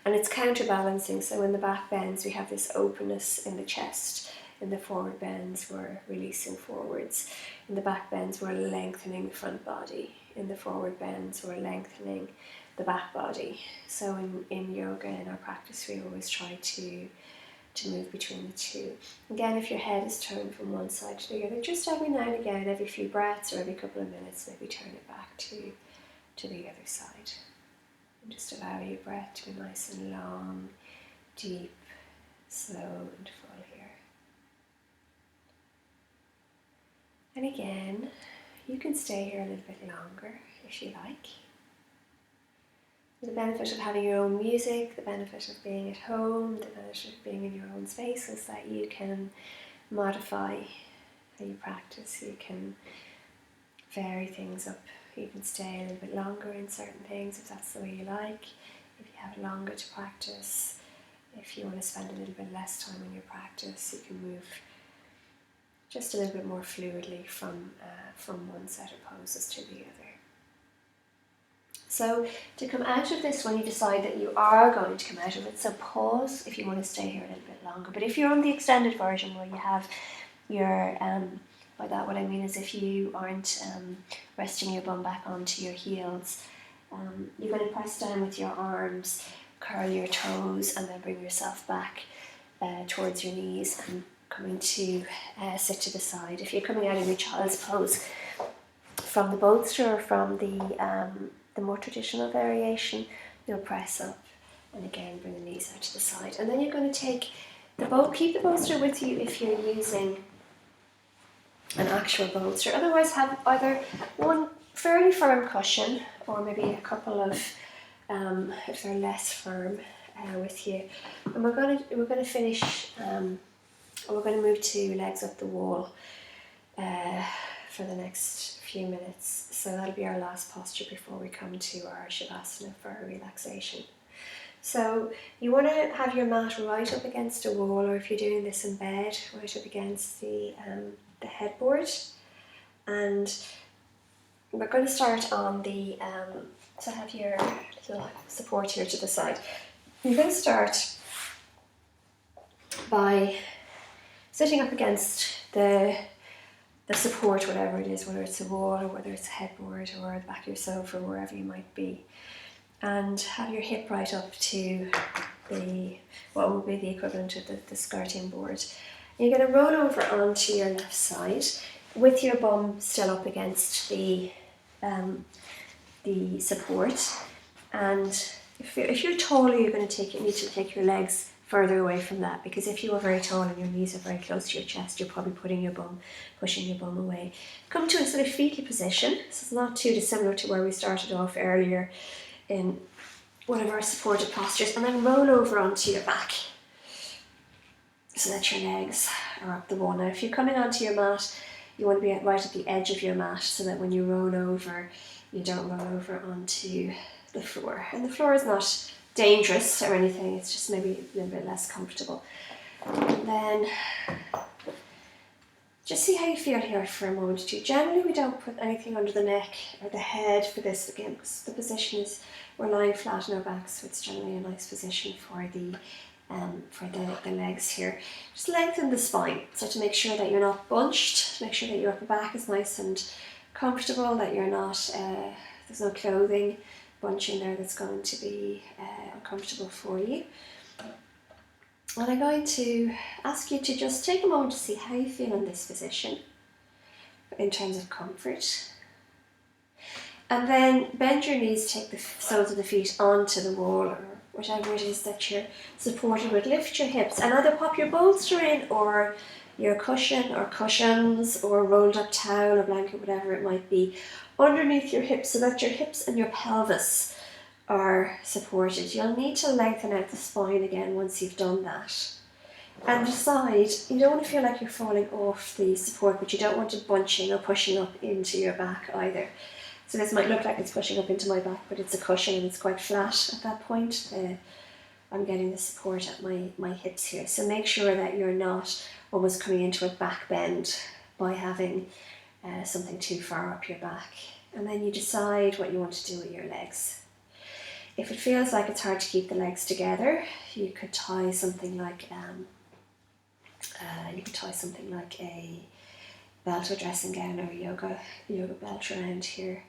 And it's counterbalancing, so when the back bends, we have this openness in the chest. In the forward bends, we're releasing forwards. In the back bends, we're lengthening the front body. In the forward bends, we're lengthening the back body. So in yoga, in our practice, we always try to move between the two. Again, if your head is turned from one side to the other, just every now and again, every few breaths or every couple of minutes, maybe turn it back to the other side. And just allow your breath to be nice and long, deep, slow and full here. And again, you can stay here a little bit longer if you like. The benefit of having your own music, the benefit of being at home, the benefit of being in your own space is that you can modify how you practice. You can vary things up. You can stay a little bit longer in certain things if that's the way you like. If you have longer to practice, if you want to spend a little bit less time in your practice, you can move just a little bit more fluidly from one set of poses to the other. So to come out of this, when you decide that you are going to come out of it, so pause if you want to stay here a little bit longer. But if you're on the extended version where you have your, by that what I mean is if you aren't resting your bum back onto your heels, you're going to press down with your arms, curl your toes, and then bring yourself back towards your knees, and coming to sit to the side. If you're coming out of your child's pose from the bolster or from the more traditional variation, you'll press up and again bring the knees out to the side. And then you're going to take keep the bolster with you if you're using an actual bolster. Otherwise, have either one fairly firm cushion or maybe a couple of, if they're less firm, with you. And we're going to finish. We're going to move to legs up the wall for the next few minutes. So that'll be our last posture before we come to our Shavasana for our relaxation. So you want to have your mat right up against a wall, or if you're doing this in bed, right up against the headboard. And we're going to start on the, so have your little support here to the side. You're going to start by sitting up against the support, whatever it is, whether it's a wall or whether it's a headboard or the back of your sofa, wherever you might be. And have your hip right up to what would be the equivalent of the skirting board. And you're going to roll over onto your left side with your bum still up against the support. And if you're taller, you're going to need to take your legs further away from that, because if you are very tall and your knees are very close to your chest, you're probably pushing your bum away. Come to a sort of fetal position. So it's not too dissimilar to where we started off earlier in one of our supported postures, and then roll over onto your back so that your legs are up the wall. Now if you're coming onto your mat, you want to be right at the edge of your mat so that when you roll over, you don't roll over onto the floor. And the floor is not dangerous or anything, it's just maybe a little bit less comfortable. And then just see how you feel here for a moment or two. Generally we don't put anything under the neck or the head for this, again, because the position is we're lying flat on our back, so it's generally a nice position for the legs here. Just lengthen the spine, so to make sure that you're not bunched, make sure that your upper back is nice and comfortable, that you're not, there's no clothing bunching there that's going to be uncomfortable for you. And I'm going to ask you to just take a moment to see how you feel in this position in terms of comfort. And then bend your knees, take the soles of the feet onto the wall or whatever it is that you're supported with. Lift your hips and either pop your bolster in or your cushion or cushions or rolled up towel or blanket, whatever it might be, underneath your hips so that your hips and your pelvis are supported. You'll need to lengthen out the spine again once you've done that. And decide, you don't want to feel like you're falling off the support, but you don't want it bunching or pushing up into your back either. So this might look like it's pushing up into my back, but it's a cushion and it's quite flat at that point. I'm getting the support at my hips here. So make sure that you're not almost coming into a back bend by having something too far up your back. And then you decide what you want to do with your legs. If it feels like it's hard to keep the legs together, you could tie something like a belt or dressing gown or a yoga belt around here.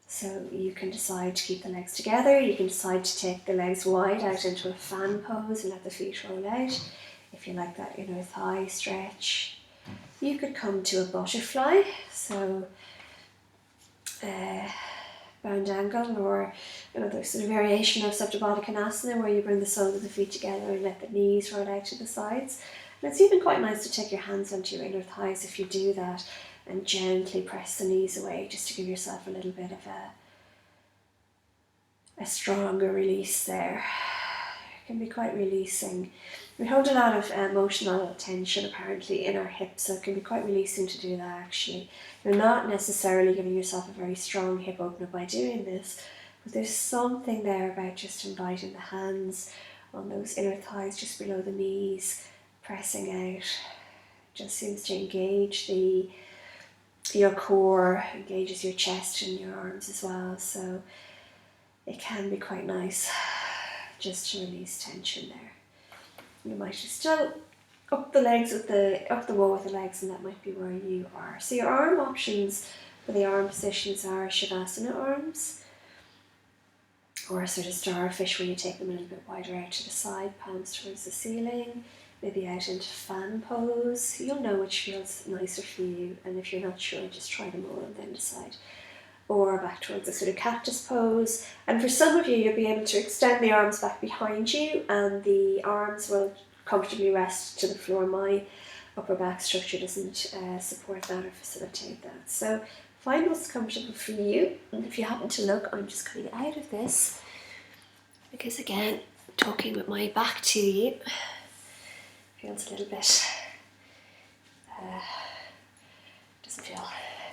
So you can decide to keep the legs together. You can decide to take the legs wide out into a fan pose and let the feet roll out. If you like that inner thigh stretch, you could come to a butterfly. So round angle, or another sort of variation of Supta Baddha Konasana where you bring the soles of the feet together and let the knees roll out to the sides. And it's even quite nice to take your hands onto your inner thighs if you do that and gently press the knees away just to give yourself a little bit of a stronger release there. It can be quite releasing. We hold a lot of emotional tension apparently in our hips, so it can be quite releasing to do that actually. You're not necessarily giving yourself a very strong hip opener by doing this, but there's something there about just inviting the hands on those inner thighs just below the knees, pressing out. Just seems to engage your core, engages your chest and your arms as well, so it can be quite nice just to release tension there. You might just still up the wall with the legs, and that might be where you are. So your arm options for the arm positions are Shavasana arms, or a sort of starfish where you take them a little bit wider out to the side, palms towards the ceiling. maybe out into fan pose. You'll know which feels nicer for you, and if you're not sure, just try them all and then decide. Or back towards a sort of cactus pose. And for some of you, you'll be able to extend the arms back behind you and the arms will comfortably rest to the floor. My upper back structure doesn't support that or facilitate that. So find what's comfortable for you. And if you happen to look, I'm just coming out of this because, again, talking with my back to you feels a little bit, doesn't feel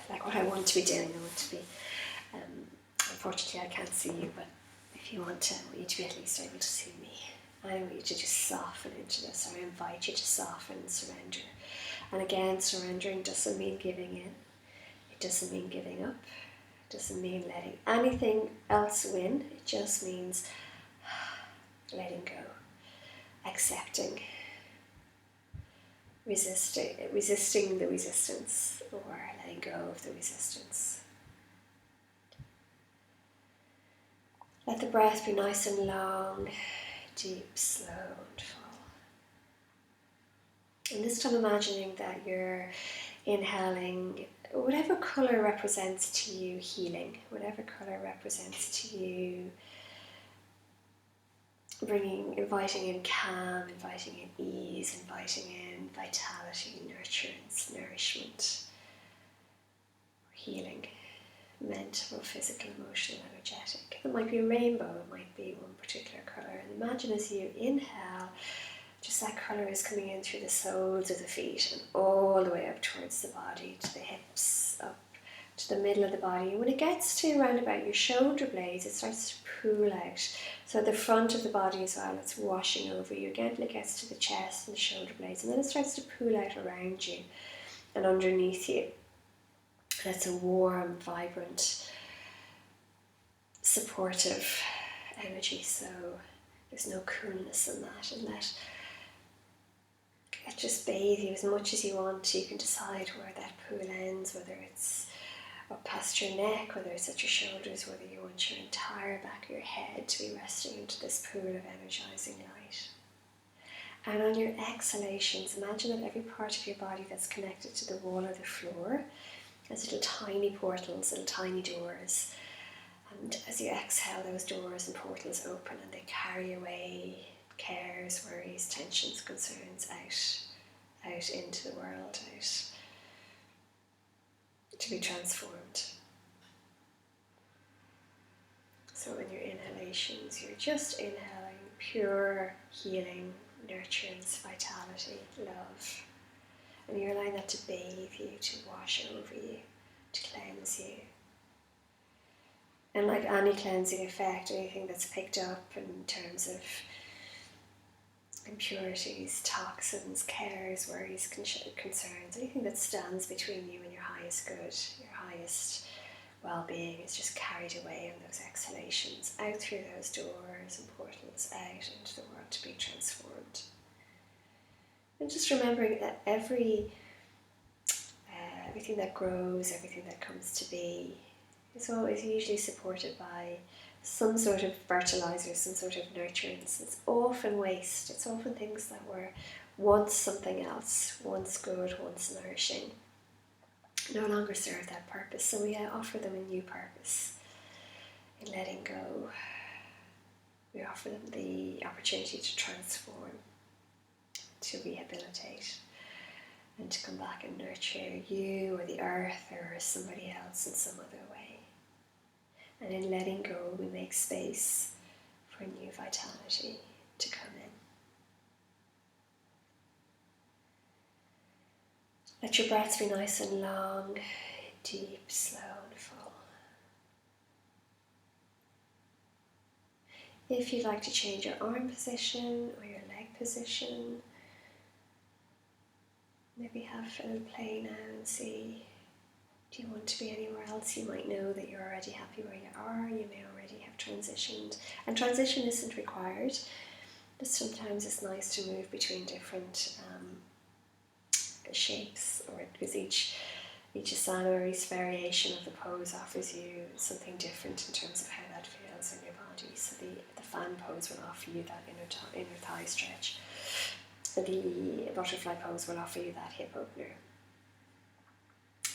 like what I want to be doing. I want to be, unfortunately I can't see you, but if you want to, I want you to be at least able to see me. I want you to just soften into this. I invite you to soften and surrender. And again, surrendering doesn't mean giving in. It doesn't mean giving up. It doesn't mean letting anything else win. It just means letting go, accepting, resisting the resistance, or letting go of the resistance. Let the breath be nice and long, deep, slow and full. And this time imagining that you're inhaling whatever colour represents to you healing, whatever colour represents to you inviting in calm, inviting in ease, inviting in vitality, nurturance, nourishment, healing, mental, physical, emotional, energetic. It might be a rainbow, it might be one particular colour. And imagine as you inhale, just that colour is coming in through the soles of the feet and all the way up towards the body, to the hips, up to the middle of the body. And when it gets to around about your shoulder blades, it starts to pool out. So at the front of the body as well, it's washing over you. Again, it gets to the chest and the shoulder blades, and then it starts to pool out around you and underneath you. That's a warm, vibrant, supportive energy. So there's no coolness in that, and let it just bathe you as much as you want. You can decide where that pool ends, whether it's up past your neck, whether it's at your shoulders, whether you want your entire back of your head to be resting into this pool of energizing light. And on your exhalations, imagine that every part of your body that's connected to the wall or the floor has little tiny portals, little tiny doors. And as you exhale, those doors and portals open and they carry away cares, worries, tensions, concerns out into the world, out to be transformed. So in your inhalations, you're just inhaling pure healing, nurturance, vitality, love. And you're allowing that to bathe you, to wash over you, to cleanse you. And like any cleansing effect, anything that's picked up in terms of impurities, toxins, cares, worries, concerns, anything that stands between you and your highest good, your highest well-being, is just carried away in those exhalations, out through those doors and portals, out into the world to be transformed. And just remembering that everything that grows, everything that comes to be, is always usually supported by some sort of fertilizer, some sort of nurturance. It's often waste. It's often things that were once something else, once good, once nourishing, no longer serve that purpose. So we offer them a new purpose in letting go. We offer them the opportunity to transform, to rehabilitate, and to come back and nurture you or the earth or somebody else in some other way. And in letting go, we make space for new vitality to come in. Let your breaths be nice and long, deep, slow and full. If you'd like to change your arm position or your leg position, maybe have a little play now and see, do you want to be anywhere else? You might know that you're already happy where you are. You may already have transitioned. And transition isn't required. But sometimes it's nice to move between different shapes, or because each asana or each variation of the pose offers you something different in terms of how that feels in your body. So the fan pose will offer you that inner thigh stretch. the butterfly pose will offer you that hip opener.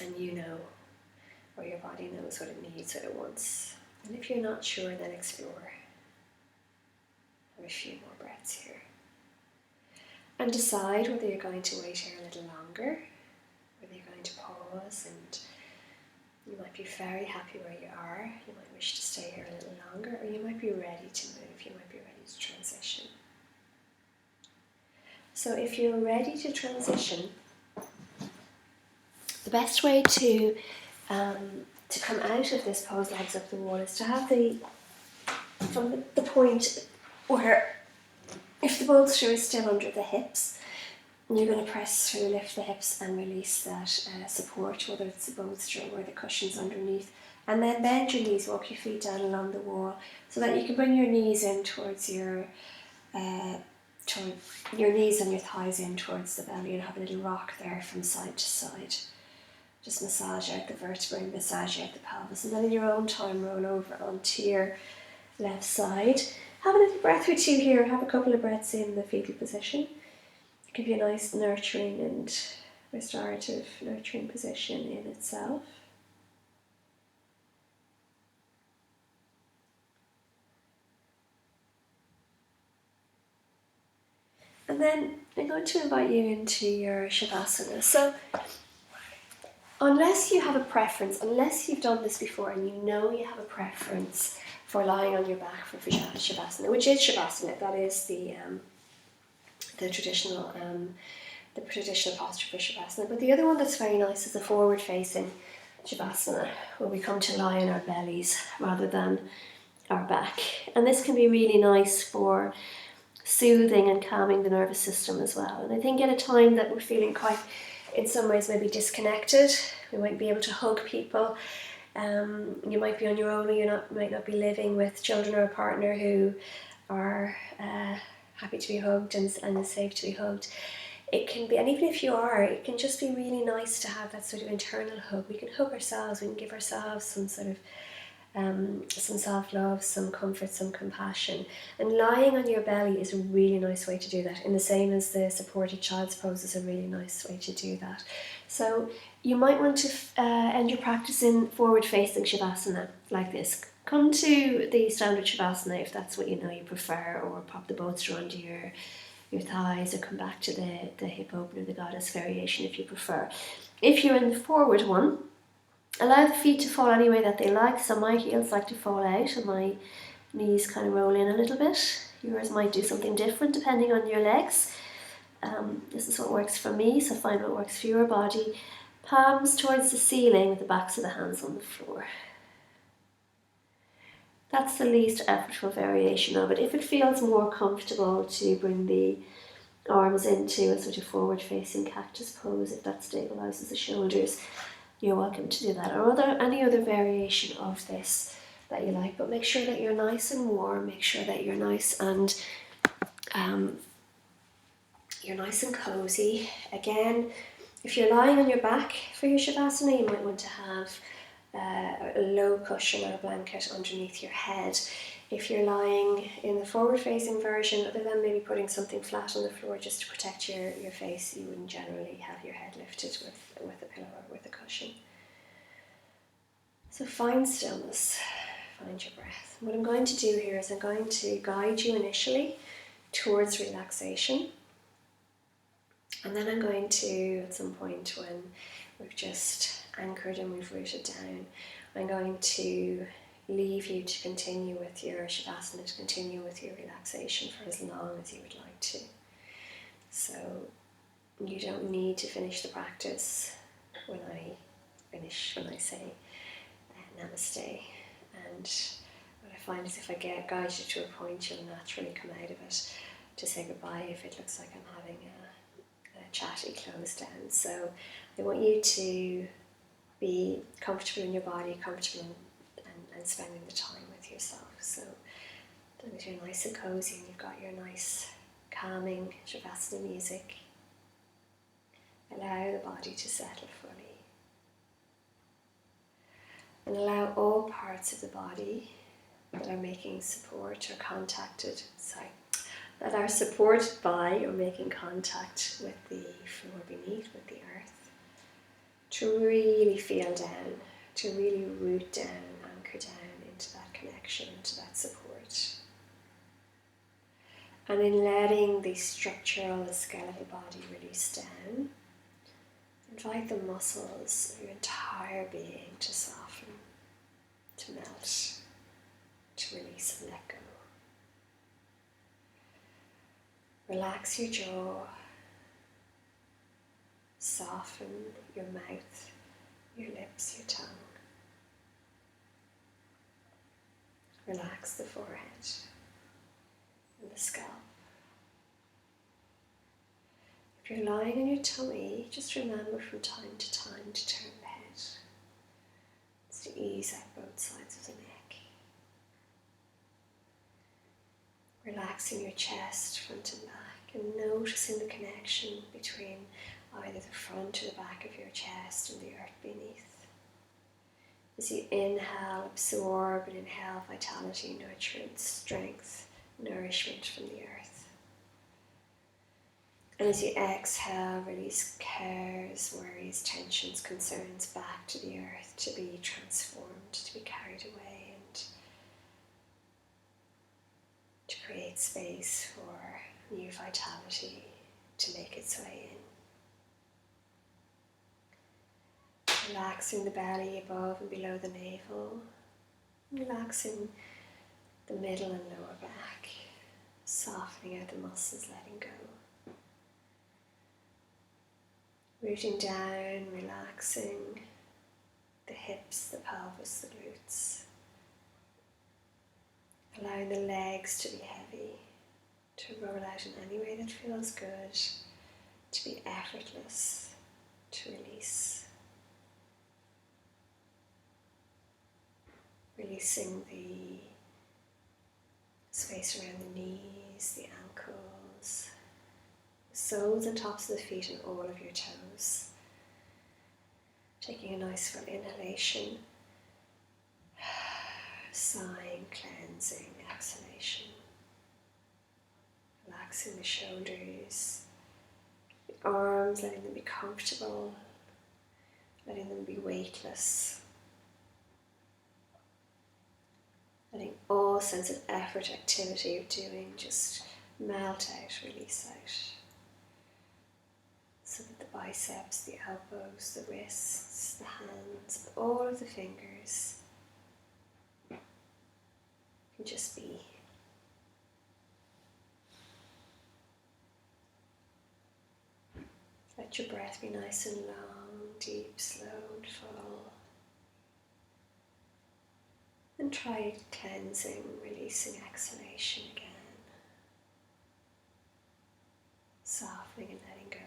And you know, or your body knows what it needs, what it wants. And if you're not sure, then explore. Have a few more breaths here. And decide whether you're going to wait here a little longer, whether you're going to pause, and you might be very happy where you are. You might wish to stay here a little longer, or you might be ready to move. You might be ready to transition. So if you're ready to transition, the best way to come out of this pose, legs up the wall, is to have from the point where, if the bolster is still under the hips, you're going to press through, lift the hips and release that support, whether it's the bolster or the cushions underneath. And then bend your knees, walk your feet down along the wall so that you can bring your knees in towards your knees and your thighs in towards the belly, and have a little rock there from side to side. Just massage out the vertebrae, massage out the pelvis, and then in your own time roll over onto your left side. Have a little breath or two here, have a couple of breaths in the fetal position. Give you a nice nurturing and restorative nurturing position in itself. And then I'm going to invite you into your Shavasana. So, unless you have a preference, unless you've done this before and you know you have a preference for lying on your back for Shavasana, which is Shavasana, that is the traditional posture for Shavasana. But the other one that's very nice is the forward-facing Shavasana, where we come to lie on our bellies rather than our back. And this can be really nice for soothing and calming the nervous system as well. And I think at a time that we're feeling quite, in some ways, maybe disconnected, we might be able to hug people. You might be on your own, or you might not be living with children or a partner who are happy to be hugged and is safe to be hugged. It can be, and even if you are, it can just be really nice to have that sort of internal hug. We can hug ourselves, we can give ourselves some sort of some self-love, some comfort, some compassion. And lying on your belly is a really nice way to do that, in the same as the supported child's pose is a really nice way to do that. So you might want to end your practice in forward-facing Shavasana like this. Come to the standard Shavasana if that's what you know you prefer, or pop the bolster under your thighs, or come back to the hip opener, the goddess variation if you prefer. If you're in the forward one, allow the feet to fall any way that they like. So my heels like to fall out and my knees kind of roll in a little bit. Yours might do something different depending on your legs. This is what works for me, so find what works for your body. Palms towards the ceiling with the backs of the hands on the floor. That's the least effortful variation of it. If it feels more comfortable to bring the arms into a sort of forward-facing cactus pose, if that stabilizes the shoulders, you're welcome to do that, or any other variation of this that you like. But make sure that you're nice and warm. Make sure that you're nice and cozy. Again, if you're lying on your back for your Shavasana, you might want to have a low cushion or a blanket underneath your head. If you're lying in the forward-facing version, other than maybe putting something flat on the floor just to protect your face, you wouldn't generally have your head lifted with a pillow or with a cushion. So find stillness, find your breath. What I'm going to do here is I'm going to guide you initially towards relaxation, and then I'm going to, at some point when we've just anchored and we've rooted down, I'm going to leave you to continue with your Shavasana, to continue with your relaxation for as long as you would like to. So you don't need to finish the practice when I say namaste. And what I find is if I guide you to a point, you'll naturally come out of it to say goodbye if it looks like I'm having a chatty close down. So I want you to be comfortable in your body, comfortable and spending the time with yourself. So as long as you're nice and cozy and you've got your nice calming Shavasana music, allow the body to settle fully. And allow all parts of the body that are making support or that are supported by or making contact with the floor beneath, with the earth, to really feel down, to really root down, anchor down into that connection, into that support. And in letting the structural, the skeletal body release down, invite the muscles of your entire being to soften, to melt, to release and let go. Relax your jaw, soften your mouth, your lips, your tongue. Relax the forehead and the scalp. If you're lying on your tummy, just remember from time to time to turn the head. It's to ease out both sides of the neck. Relaxing your chest, front and back, and noticing the connection between either the front or the back of your chest and the earth beneath. As you inhale, absorb and inhale vitality, nurturance, strength, nourishment from the earth. And as you exhale, release cares, worries, tensions, concerns back to the earth to be transformed, to be carried away, and to create space for new vitality to make its way in. Relaxing the belly above and below the navel, relaxing the middle and lower back, softening out the muscles, letting go. Rooting down, relaxing the hips, the pelvis, the glutes. Allowing the legs to be heavy, to roll out in any way that feels good, to be effortless, to release. Releasing the space around the knees, the ankles, the soles and tops of the feet and all of your toes. Taking a nice full inhalation, sighing, cleansing, exhalation. Relaxing the shoulders, the arms, letting them be comfortable, letting them be weightless. Letting all sense of effort, activity of doing just melt out, release out. So that the biceps, the elbows, the wrists, the hands, all of the fingers can just be. Let your breath be nice and long, deep, slow and full. And try cleansing, releasing, exhalation again. Softening and letting go.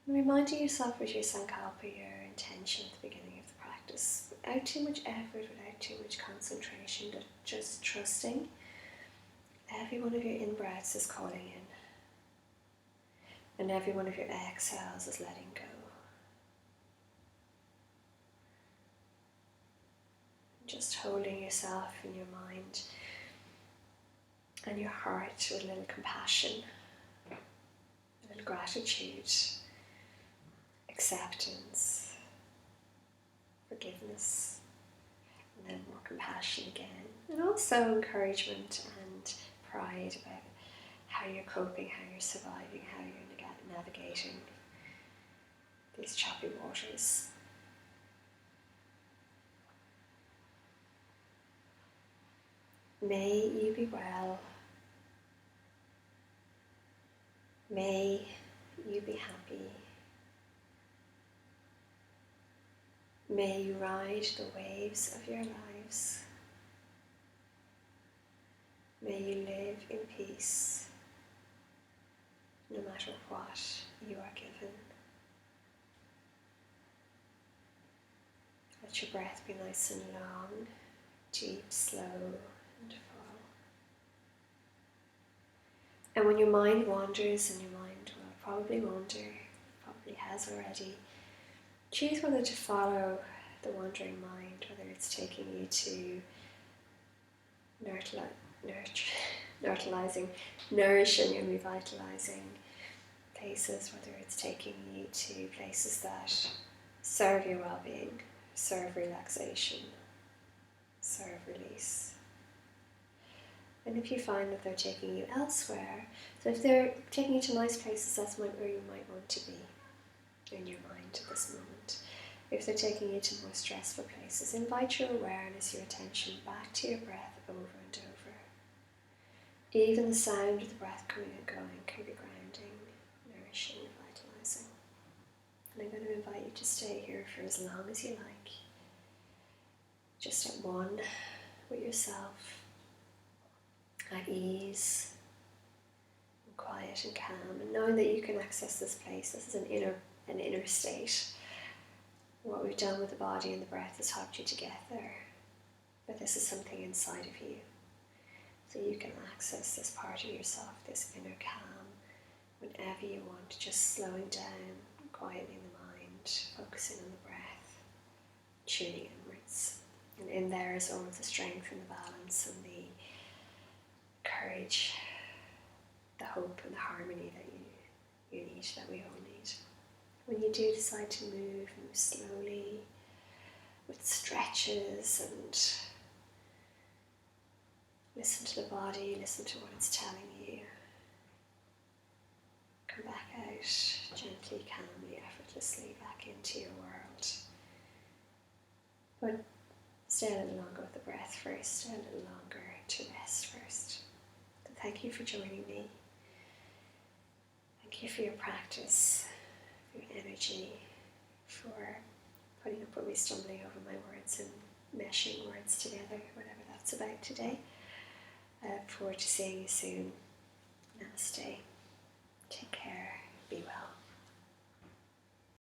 And reminding yourself with your sankalpa, your intention at the beginning of the practice, without too much effort, without too much concentration, but just trusting every one of your in-breaths is calling in. And every one of your exhales is letting go. Just holding yourself in your mind and your heart with a little compassion, a little gratitude, acceptance, forgiveness, and then more compassion again. And also encouragement and pride about how you're coping, how you're surviving, how you're navigating these choppy waters. May you be well. May you be happy. May you ride the waves of your lives. May you live in peace, no matter what you are given. Let your breath be nice and long, deep, slow, and full. And when your mind wanders, and your mind will probably wander, probably has already, choose whether to follow the wandering mind, whether it's taking you to nourishing and revitalizing places, whether it's taking you to places that serve your well-being, serve relaxation, serve release. And if you find that they're taking you elsewhere, so if they're taking you to nice places, that's where you might want to be in your mind at this moment. If they're taking you to more stressful places, invite your awareness, your attention back to your breath over and over. Even the sound of the breath coming and going can be grounding, nourishing, vitalizing. And I'm going to invite you to stay here for as long as you like, just at one with yourself, at ease, and quiet and calm, and knowing that you can access this place. This is an inner state. What we've done with the body and the breath has helped you to get there, but this is something inside of you. So you can access this part of yourself, this inner calm, whenever you want, just slowing down, quietening the mind, focusing on the breath, tuning inwards. And in there is all of the strength and the balance and the courage, the hope and the harmony that you need, that we all need. When you do decide to move slowly with stretches and listen to the body, listen to what it's telling you. Come back out gently, calmly, effortlessly back into your world. But stay a little longer with the breath first, stay a little longer to rest first. So thank you for joining me. Thank you for your practice, for your energy, for putting up with me stumbling over my words and meshing words together, whatever that's about today. I look forward to seeing you soon. Namaste. Take care. Be well.